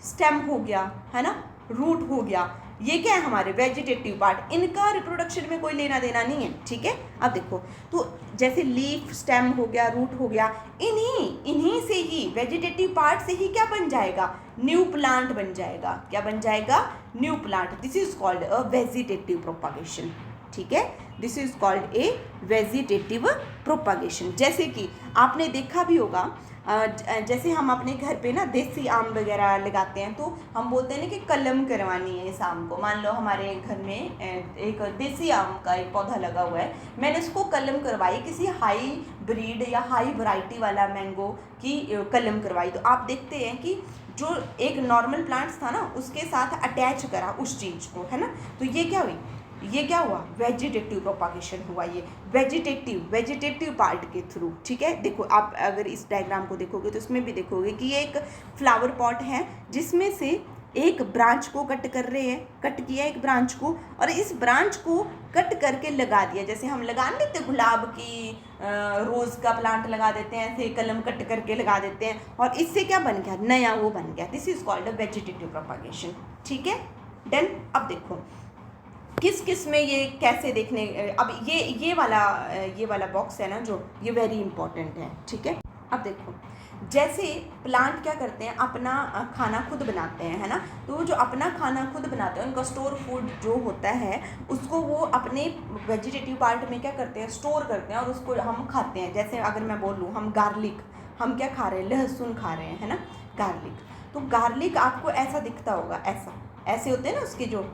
स्टेम हो गया, है ना, रूट हो गया, ये क्या है हमारे वेजिटेटिव पार्ट, इनका रिप्रोडक्शन में कोई लेना देना नहीं है, ठीक है। अब देखो, तो जैसे लीफ, स्टेम हो गया, रूट हो गया, इन्हीं से ही, वेजिटेटिव पार्ट से ही क्या बन जाएगा, न्यू प्लांट बन जाएगा। क्या बन जाएगा, new plant. This is called a vegetative propagation, ठीक है, this is called a vegetative propagation. जैसे कि आपने देखा भी होगा जैसे हम अपने घर पे ना देसी आम वगैरह लगाते हैं तो हम बोलते हैं ना कि कलम करवानी है इस आम को। मान लो हमारे घर में एक देसी आम का एक पौधा लगा हुआ है, मैंने उसको कलम करवाई, किसी हाई ब्रीड या हाई वैरायटी वाला मैंगो की कलम करवाई। तो आप देखते हैं कि जो एक नॉर्मल प्लांट्स था ना उसके साथ अटैच करा उस चीज़ को, है ना। तो ये क्या हुई, ये क्या हुआ, वेजिटेटिव प्रोपागेशन हुआ, ये वेजिटेटिव पार्ट के थ्रू। ठीक है, देखो आप अगर इस डायग्राम को देखोगे तो इसमें भी देखोगे कि ये एक फ्लावर पॉट है जिसमें से एक ब्रांच को कट कर रहे हैं, कट किया एक ब्रांच को, और इस ब्रांच को कट करके लगा दिया। जैसे हम लगा नहीं देते गुलाब की, रोज़ का प्लांट लगा देते हैं, ऐसे कलम कट करके लगा देते हैं, और इससे क्या बन गया, नया वो बन गया। This is called a vegetative propagation. ठीक है, डन। अब देखो किस किस में ये कैसे देखने, अब ये वाला बॉक्स है ना जो, ये वेरी इंपॉर्टेंट है। ठीक है, अब देखो जैसे प्लांट क्या करते हैं, अपना खाना खुद बनाते हैं, है ना। तो जो अपना खाना खुद बनाते हैं, उनका स्टोर फूड जो होता है उसको वो अपने वेजिटेटिव पार्ट में क्या करते हैं, स्टोर करते हैं, और उसको हम खाते हैं। जैसे अगर मैं बोलूँ हम गार्लिक, हम क्या खा रहे हैं, लहसुन खा रहे हैं, है ना, गार्लिक। तो गार्लिक आपको ऐसा दिखता होगा, ऐसे होते हैं ना उसके जो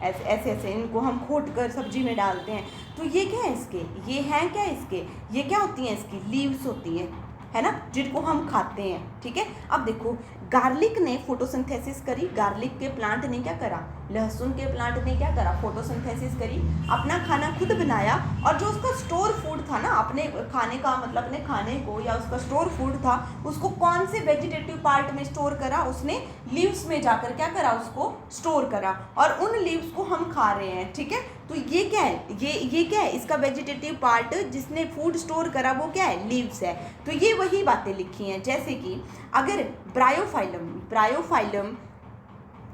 ऐसे इनको हम खोट कर सब्जी में डालते हैं। तो ये क्या है इसके, ये हैं क्या इसके, ये क्या होती हैं इसकी लीव्स होती हैं, है ना, जिनको हम खाते हैं। ठीक है, अब देखो गार्लिक ने फोटोसिंथेसिस करी, गार्लिक के प्लांट ने क्या करा, लहसुन के प्लांट ने क्या करा, फोटोसिंथेसिस करी, अपना खाना खुद बनाया, और जो उसका स्टोर फूड था ना, अपने खाने का मतलब अपने खाने को या उसका स्टोर फूड था, उसको कौन से वेजिटेटिव पार्ट में स्टोर करा, उसने लीव्स में जाकर क्या करा, उसको स्टोर करा, और उन लीव्स को हम खा रहे हैं। ठीक है, तो ये क्या है, ये क्या है, इसका वेजिटेटिव पार्ट जिसने फूड स्टोर करा वो क्या है, लीव्स है। तो ये वही बातें लिखी हैं, जैसे कि अगर ब्रायोफाइलम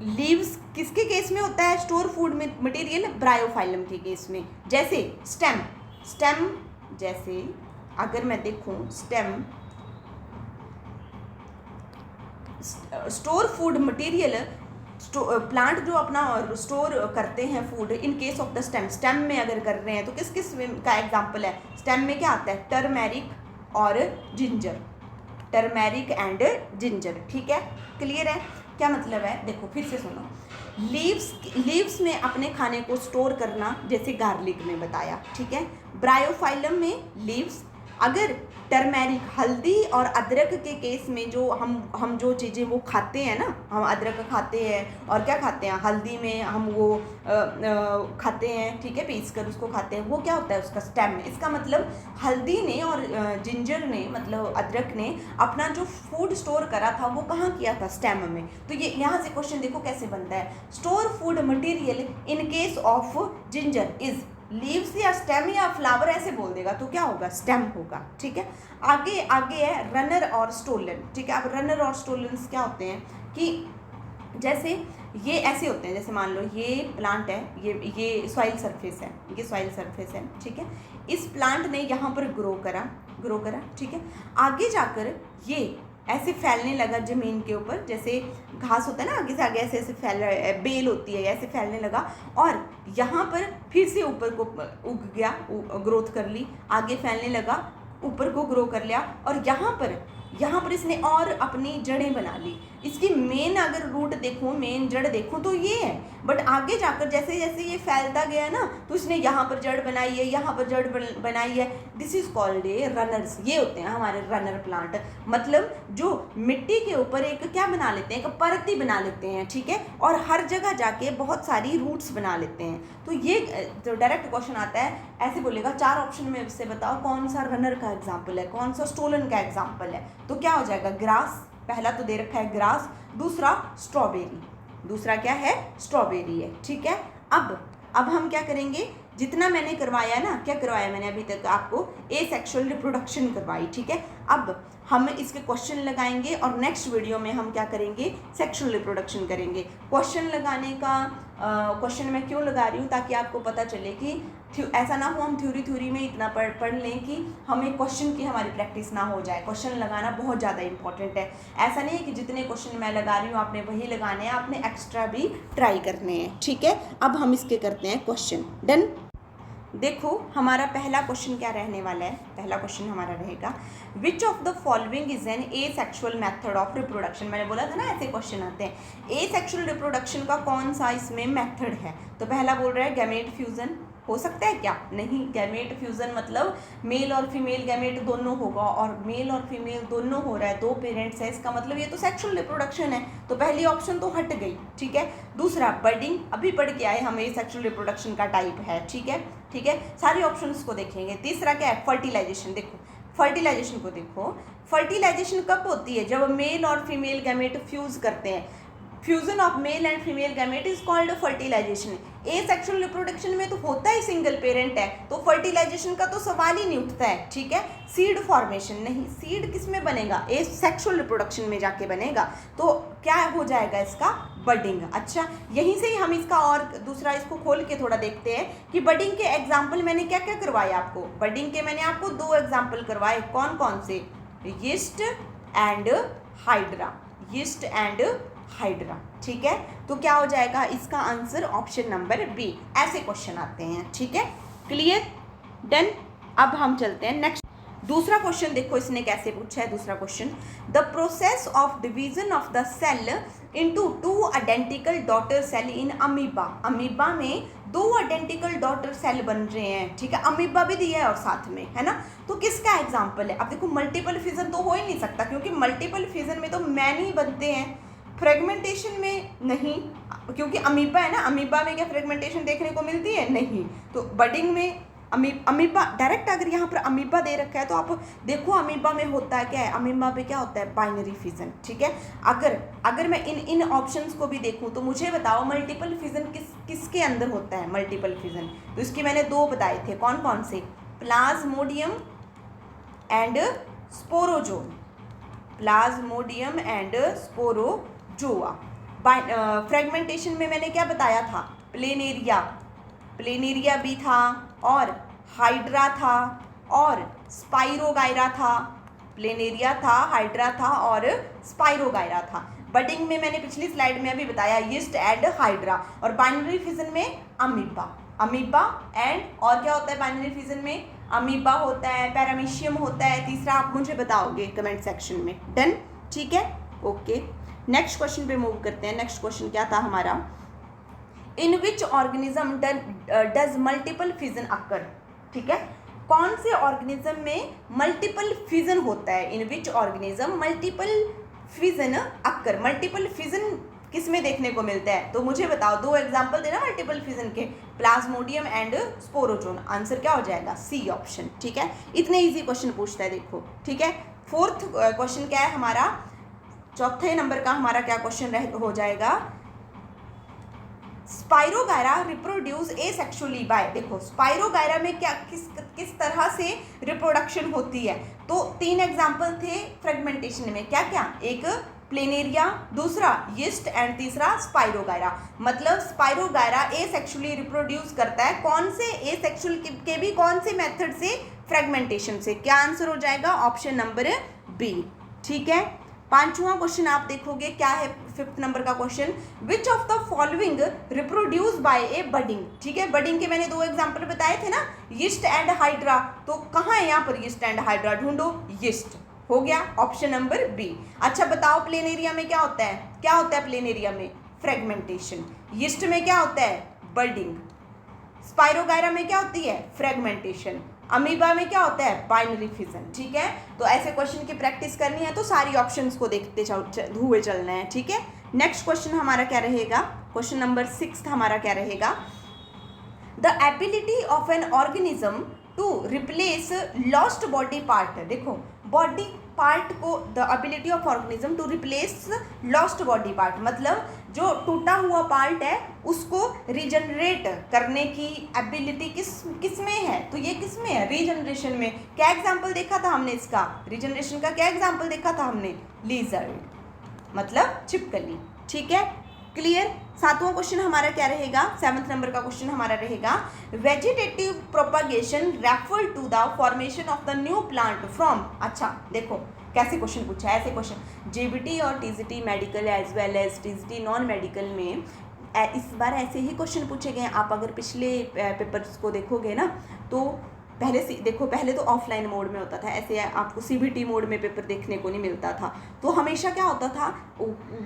लीव्स किसके केस में होता है, स्टोर फूड में मटेरियल, ब्रायोफाइलम के केस में। जैसे स्टेम जैसे अगर मैं देखूं stem store food material, plant जो अपना स्टोर करते हैं food in case of the stem में अगर कर रहे हैं तो किस किस का एग्जांपल है, स्टेम में क्या आता है, टर्मेरिक और जिंजर, टर्मेरिक एंड जिंजर। ठीक है, क्लियर है, क्या मतलब है, देखो फिर से सुनो। लीव्स में अपने खाने को स्टोर करना, जैसे गार्लिक में बताया। ठीक है, ब्रायोफाइलम में लीव्स, अगर टर्मेरिक हल्दी और अदरक के केस में जो हम जो चीज़ें वो खाते हैं ना, हम अदरक खाते हैं और क्या खाते हैं, हल्दी में हम वो खाते हैं, ठीक है, पीस कर उसको खाते हैं, वो क्या होता है उसका स्टेम में। इसका मतलब हल्दी ने और जिंजर ने, मतलब अदरक ने अपना जो फूड स्टोर करा था वो कहाँ किया था, स्टेम में। तो ये यहाँ से क्वेश्चन देखो कैसे बनता है, store food material in case of ginger is leaves या स्टेम या फ्लावर, ऐसे बोल देगा तो क्या होगा, स्टेम होगा। ठीक है, आगे है रनर और स्टोलन। ठीक है, अब रनर और स्टोलन्स क्या होते हैं कि जैसे ये ऐसे होते हैं, जैसे मान लो ये प्लांट है, ये सॉइल सरफेस है, ये सॉइल सरफेस है। ठीक है, इस प्लांट ने यहाँ पर ग्रो करा। ठीक है, आगे जाकर ये ऐसे फैलने लगा ज़मीन के ऊपर, जैसे घास होता है ना, आगे से आगे ऐसे ऐसे फैल, बेल होती है, ऐसे फैलने लगा, और यहाँ पर फिर से ऊपर को उग गया, ग्रोथ कर ली, आगे फैलने लगा, ऊपर को ग्रो कर लिया, और यहाँ पर इसने और अपनी जड़ें बना ली। इसकी मेन अगर रूट देखूँ, मेन जड़ देखूँ तो ये है, बट आगे जाकर जैसे जैसे ये फैलता गया ना, तो इसने यहाँ पर जड़ बनाई है, यहाँ पर जड़ बनाई है। This is called a runners. ये होते हैं हमारे रनर प्लांट, मतलब जो मिट्टी के ऊपर एक क्या बना लेते हैं, एक परती बना लेते हैं। ठीक है, और हर जगह जाके बहुत सारी रूट्स बना लेते हैं। तो ये जो डायरेक्ट क्वेश्चन आता है, ऐसे बोलेगा 4 ऑप्शन में से बताओ कौन सा रनर का एग्जाम्पल है, कौन सा स्टोलन का एग्जाम्पल है। तो क्या हो जाएगा, ग्रास, पहला तो दे रखा है ग्रास, दूसरा स्ट्रॉबेरी, दूसरा क्या है, स्ट्रॉबेरी है। ठीक है, अब हम क्या करेंगे, जितना मैंने करवाया ना, क्या करवाया मैंने अभी तक आपको, सेक्सुअल रिप्रोडक्शन करवाई। ठीक है, अब हम इसके क्वेश्चन लगाएंगे और नेक्स्ट वीडियो में हम क्या करेंगे, सेक्सुअल रिप्रोडक्शन करेंगे। क्वेश्चन लगाने का क्वेश्चन मैं क्यों लगा रही हूँ, ताकि आपको पता चले कि ऐसा ना हो हम थ्योरी में इतना पढ़ लें कि हमें क्वेश्चन की हमारी प्रैक्टिस ना हो जाए। क्वेश्चन लगाना बहुत ज़्यादा इंपॉर्टेंट है। ऐसा नहीं है कि जितने क्वेश्चन मैं लगा रही हूँ आपने वही लगाने हैं, आपने एक्स्ट्रा भी ट्राई करने हैं। ठीक है, अब हम इसके करते हैं क्वेश्चन। डन। देखो हमारा पहला क्वेश्चन क्या रहने वाला है। पहला क्वेश्चन हमारा रहेगा which of the following is an asexual method of reproduction. मैंने बोला था ना ऐसे क्वेश्चन आते हैं। ए सेक्शुअल रिप्रोडक्शन का कौन सा इसमें मेथड है। तो पहला बोल रहा है गैमेट फ्यूजन। हो सकता है क्या? नहीं, गैमेट फ्यूजन मतलब मेल और फीमेल गैमेट दोनों होगा, और मेल और फीमेल दोनों हो रहा है, दो पेरेंट्स है, इसका मतलब ये तो सेक्सुअल रिप्रोडक्शन है। तो पहली ऑप्शन तो हट गई, ठीक है। दूसरा बडिंग, अभी पढ़ के आए हमें सेक्सुअल रिप्रोडक्शन का टाइप है, ठीक है, ठीक है। सारी ऑप्शंस को देखेंगे। तीसरा क्या है? फर्टिलाइजेशन। देखो फर्टिलाइजेशन को देखो, फर्टिलाइजेशन कब होती है? जब मेल और फीमेल गैमेट फ्यूज करते हैं। Fusion of male and female gamete is called fertilisation. Asexual reproduction में तो होता ही सिंगल पेरेंट है, तो फर्टिलाइजेशन का तो सवाल ही नहीं उठता है, ठीक है। सीड फॉर्मेशन नहीं, सीड किस में बनेगा? ए सेक्सुअल रिप्रोडक्शन में जाके बनेगा। तो क्या हो जाएगा इसका? बडिंग। अच्छा, यहीं से ही हम इसका और दूसरा इसको खोल के थोड़ा देखते हैं कि बडिंग के एग्जाम्पल मैंने क्या क्या करवाए आपको। बडिंग के मैंने आपको 2 एग्जाम्पल करवाए। कौन कौन से? Yeast and hydra. Yeast and hydra, ठीक है। तो क्या हो जाएगा इसका आंसर? Option number B. ऐसे क्वेश्चन आते हैं, ठीक है। क्लियर? डन। अब हम चलते हैं नेक्स्ट। दूसरा क्वेश्चन देखो इसने कैसे पूछा है। दूसरा question, the process of division of the cell into 2 identical daughter cell in amoeba. Amoeba में 2 आइडेंटिकल डॉटर सेल बन रहे हैं, ठीक है। अमीबा भी दिया है और साथ में, है ना। तो किसका एग्जाम्पल है? अब देखो मल्टीपल फिजन तो हो ही नहीं सकता, क्योंकि मल्टीपल फिजन में तो मैनी बनते हैं, फ्रेगमेंटेशन में नहीं, क्योंकि अमीबा है ना। अमीबा में क्या फ्रेगमेंटेशन देखने को मिलती है? नहीं। तो बडिंग में अमीबा डायरेक्ट, अगर यहाँ पर अमीबा दे रखा है तो आप देखो अमीबा में होता है क्या है। अमीबा में क्या होता है? बाइनरी फिजन, ठीक है। अगर मैं इन ऑप्शंस को भी देखूँ तो मुझे बताओ मल्टीपल फिजन किसके अंदर होता है? मल्टीपल फिजन तो इसके मैंने 2 बताए थे। कौन कौन से? Plasmodium and sporozoan. Plasmodium and Sporozoa. Fragmentation में मैंने क्या बताया था? प्लेनेरिया, प्लेनेरिया भी था, और हाइड्रा था, और स्पाइरोगायरा था। प्लेनेरिया था, हाइड्रा था, और स्पाइरोगायरा था। बडिंग में मैंने पिछली स्लाइड में अभी बताया यीस्ट एंड हाइड्रा। और बाइनरी फिजन में अमीबा। अमीबा एंड और क्या होता है बाइनरी फिजन में? अमीबा होता है, पैरामीशियम होता है। तीसरा आप मुझे बताओगे कमेंट सेक्शन में। डन, ठीक है, ओके। नेक्स्ट क्वेश्चन पे मूव करते हैं। नेक्स्ट क्वेश्चन क्या था हमारा? In which organism does multiple fission occur, ठीक है। कौन से ऑर्गेनिज्म में मल्टीपल फिजन होता है? In which organism multiple fission occur. Multiple fission किस में देखने को मिलता है? तो मुझे बताओ, 2 एग्जाम्पल देना मल्टीपल फिजन के। Plasmodium and sporozoan. आंसर क्या हो जाएगा? सी ऑप्शन, ठीक है। इतने इजी क्वेश्चन पूछता है, देखो, ठीक है। फोर्थ क्वेश्चन क्या है हमारा? चौथे नंबर का हमारा क्या क्वेश्चन हो जाएगा? Spirogyra reproduce asexually by. देखो स्पाइरोगायरा में क्या किस तरह से रिप्रोडक्शन होती है? तो 3 एग्जाम्पल थे फ्रेगमेंटेशन में। क्या क्या? एक प्लेनेरिया, दूसरा यीस्ट एंड तीसरा स्पाइरोगायरा। मतलब स्पाइरोगायरा एसेक्सुअली रिप्रोड्यूस करता है। कौन से? एसेक्सुअल के भी कौन से मेथड से? फ्रेगमेंटेशन से। क्या आंसर हो जाएगा? ऑप्शन नंबर बी, ठीक है। 5वां क्वेश्चन आप देखोगे क्या है? 5th नंबर का question, which of the following reproduce by A budding, ठीक है। बडिंग के मैंने 2 एग्जाम्पल बताए थे ना, यीस्ट एंड हाइड्रा। तो कहाँ है यहाँ पर यीस्ट एंड हाइड्रा? ढूंढो। यीस्ट हो गया, ऑप्शन नंबर बी। अच्छा बताओ प्लेनेरिया में क्या होता है? क्या होता है प्लेनेरिया में? फ्रेगमेंटेशन। यीस्ट में क्या होता है? बडिंग। स्पाइरोगायरा में क्या होती है? फ्रेगमेंटेशन। अमीबा में क्या होता है? बाइनरी फिजन, ठीक है। तो ऐसे क्वेश्चन की प्रैक्टिस करनी है तो सारी ऑप्शंस को देखते हुए चलना है, ठीक है। नेक्स्ट क्वेश्चन हमारा क्या रहेगा? क्वेश्चन नंबर 6 हमारा क्या रहेगा? The ability of an organism to replace lost body part. देखो बॉडी पार्ट को, the ability of organism to replace lost body part, मतलब जो टूटा हुआ पार्ट है उसको रिजनरेट करने की एबिलिटी किस में है? तो ये किस में है? रीजनरेशन में। क्या एग्जाम्पल देखा था हमने इसका? रीजनरेशन का क्या एग्जाम्पल देखा था हमने? लिजर्ड, मतलब छिपकली, ठीक है। क्लियर? 7वां क्वेश्चन हमारा क्या रहेगा? 7th नंबर का क्वेश्चन हमारा रहेगा, vegetative propagation refer to the formation of the new plant from. अच्छा देखो कैसे क्वेश्चन पूछा है। ऐसे क्वेश्चन जेबीटी और TGT medical as well as TGT non medical में इस बार ऐसे ही क्वेश्चन पूछे गए हैं। आप अगर पिछले पेपर्स को देखोगे ना तो पहले से देखो, पहले तो ऑफलाइन मोड में होता था, ऐसे आपको सीबीटी मोड में पेपर देखने को नहीं मिलता था। तो हमेशा क्या होता था,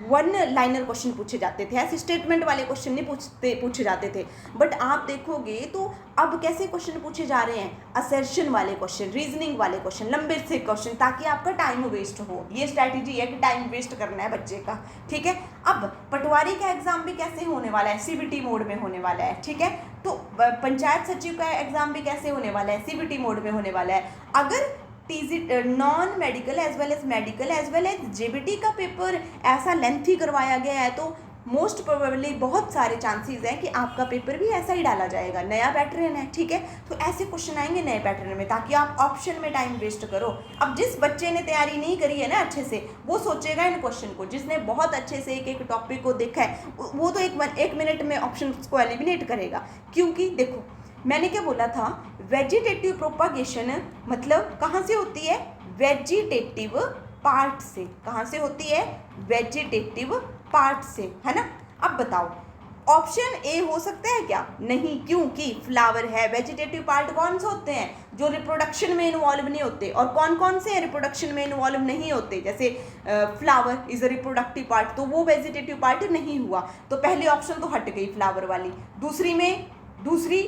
वन लाइनर क्वेश्चन पूछे जाते थे, ऐसे स्टेटमेंट वाले क्वेश्चन नहीं पूछे जाते थे। बट आप देखोगे तो अब कैसे क्वेश्चन पूछे जा रहे हैं, असर्शन वाले क्वेश्चन, रीजनिंग वाले क्वेश्चन, लंबे से क्वेश्चन, ताकि आपका टाइम वेस्ट हो। ये स्ट्रैटेजी है कि टाइम वेस्ट करना है बच्चे का, ठीक है। अब पटवारी का एग्जाम भी कैसे होने वाला है, सीबीटी मोड में होने वाला है, ठीक है। तो पंचायत सचिव का एग्जाम भी कैसे होने वाला है, सीबीटी मोड में होने वाला है। अगर non medical as well as medical as well as JBT का पेपर ऐसा लेंथी करवाया गया है, तो मोस्ट प्रोबेबली बहुत सारे चांसेस हैं कि आपका पेपर भी ऐसा ही डाला जाएगा। नया पैटर्न है, ठीक है। तो ऐसे क्वेश्चन आएंगे नए पैटर्न में, ताकि आप ऑप्शन में टाइम वेस्ट करो। अब जिस बच्चे ने तैयारी नहीं करी है ना अच्छे से, वो सोचेगा इन क्वेश्चन को। जिसने बहुत अच्छे से एक एक टॉपिक को देखा है, वो तो एक मिनट में ऑप्शन को एलिमिनेट करेगा। क्योंकि देखो, मैंने क्या बोला था, वेजिटेटिव प्रोपागेशन मतलब कहाँ से होती है, वेजिटेटिव पार्ट से। कहाँ से होती है, वेजिटेटिव पार्ट से, है ना। अब बताओ, ऑप्शन ए हो सकता है क्या, नहीं, क्योंकि फ्लावर है। वेजिटेटिव पार्ट कौन से होते हैं, जो रिप्रोडक्शन में इन्वॉल्व नहीं होते, और कौन कौन से रिप्रोडक्शन में इन्वॉल्व नहीं होते, जैसे flower is a reproductive part, तो वो वेजिटेटिव पार्ट नहीं हुआ। तो पहली ऑप्शन तो हट गई फ्लावर वाली। दूसरी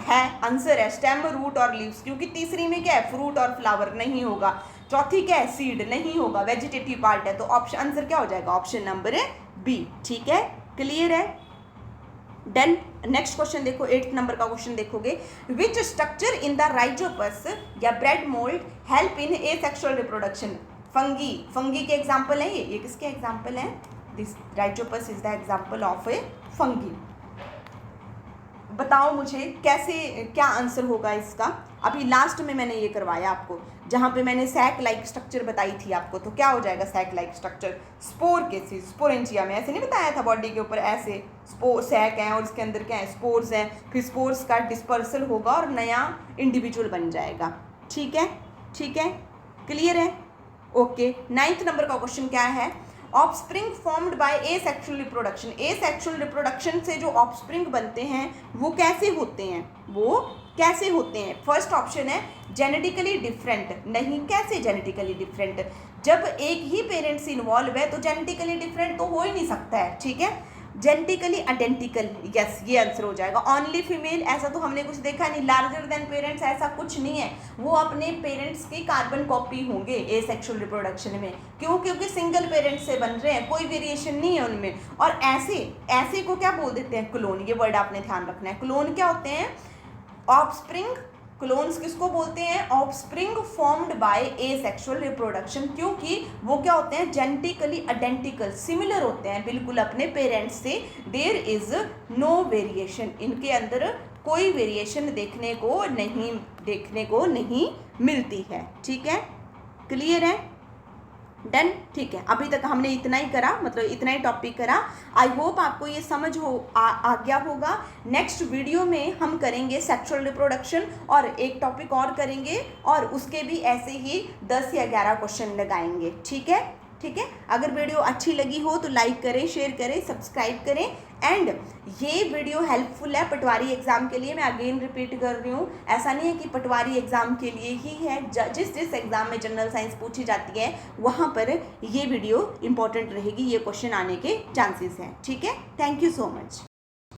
है आंसर है स्टेम, रूट और लीव्स, क्योंकि तीसरी में क्या है, फ्रूट और फ्लावर नहीं होगा। चौथी क्या है, सीड नहीं होगा, वेजिटेटिव पार्ट है। तो ऑप्शन आंसर क्या हो जाएगा, ऑप्शन नंबर बी, ठीक है। क्लियर है, देन नेक्स्ट क्वेश्चन देखो, 8th नंबर का क्वेश्चन देखोगे, which structure in the rhizopus या bread mould help in asexual reproduction. Fungi के एग्जाम्पल है ये किसके एग्जाम्पल है, this rhizopus is the example of a fungi. बताओ मुझे कैसे, क्या आंसर होगा इसका। अभी लास्ट में मैंने ये करवाया आपको, जहाँ पे मैंने सैक लाइक स्ट्रक्चर बताई थी आपको। तो क्या हो जाएगा sac like structure, spore cases, sporangia में ऐसे नहीं बताया था, बॉडी के ऊपर ऐसे सैक है और इसके अंदर क्या है, स्पोर्स हैं, फिर स्पोर्स का डिस्पर्सल होगा और नया इंडिविजुअल बन जाएगा, ठीक है, ठीक है। क्लियर है, ओके। 9th नंबर का क्वेश्चन क्या है, offspring formed by asexual reproduction. Asexual reproduction से जो ऑफस्प्रिंग बनते हैं वो कैसे होते हैं, फर्स्ट ऑप्शन है जेनेटिकली डिफरेंट। नहीं, कैसे जेनेटिकली डिफरेंट, जब एक ही पेरेंट्स इन्वॉल्व है तो जेनेटिकली डिफरेंट तो हो ही नहीं सकता है, ठीक है। जेनेटिकली आइडेंटिकल, यस, ये आंसर हो जाएगा। ओनली फीमेल, ऐसा तो हमने कुछ देखा नहीं। लार्जर देन पेरेंट्स, ऐसा कुछ नहीं है, वो अपने पेरेंट्स की कार्बन कॉपी होंगे एसेक्सुअल रिप्रोडक्शन में। क्यों, क्योंकि सिंगल पेरेंट्स से बन रहे हैं, कोई वेरिएशन नहीं है उनमें। और ऐसे को क्या बोल देते हैं, क्लोन। ये वर्ड आपने ध्यान रखना है। क्लोन क्या होते हैं, ऑफस्प्रिंग। क्लोन्स किसको बोलते हैं, offspring formed by asexual reproduction, क्योंकि वो क्या होते हैं, जेनेटिकली आइडेंटिकल, सिमिलर होते हैं बिल्कुल अपने पेरेंट्स से। देयर इज नो वेरिएशन, इनके अंदर कोई वेरिएशन देखने को नहीं मिलती है, ठीक है। क्लियर है, डन, ठीक है। अभी तक हमने इतना ही करा, मतलब इतना ही टॉपिक करा। आई होप आपको ये समझ आ गया होगा। नेक्स्ट वीडियो में हम करेंगे सेक्सुअल रिप्रोडक्शन और एक टॉपिक और करेंगे, और उसके भी ऐसे ही 10 या 11 क्वेश्चन लगाएंगे, ठीक है, ठीक है। अगर वीडियो अच्छी लगी हो तो लाइक करें, शेयर करें, सब्सक्राइब करें। एंड ये वीडियो हेल्पफुल है पटवारी एग्ज़ाम के लिए। मैं अगेन रिपीट कर रही हूँ, ऐसा नहीं है कि पटवारी एग्ज़ाम के लिए ही है। जिस एग्ज़ाम में जनरल साइंस पूछी जाती है वहाँ पर ये वीडियो इंपॉर्टेंट रहेगी, ये क्वेश्चन आने के चांसेस हैं, ठीक है। Thank you so much.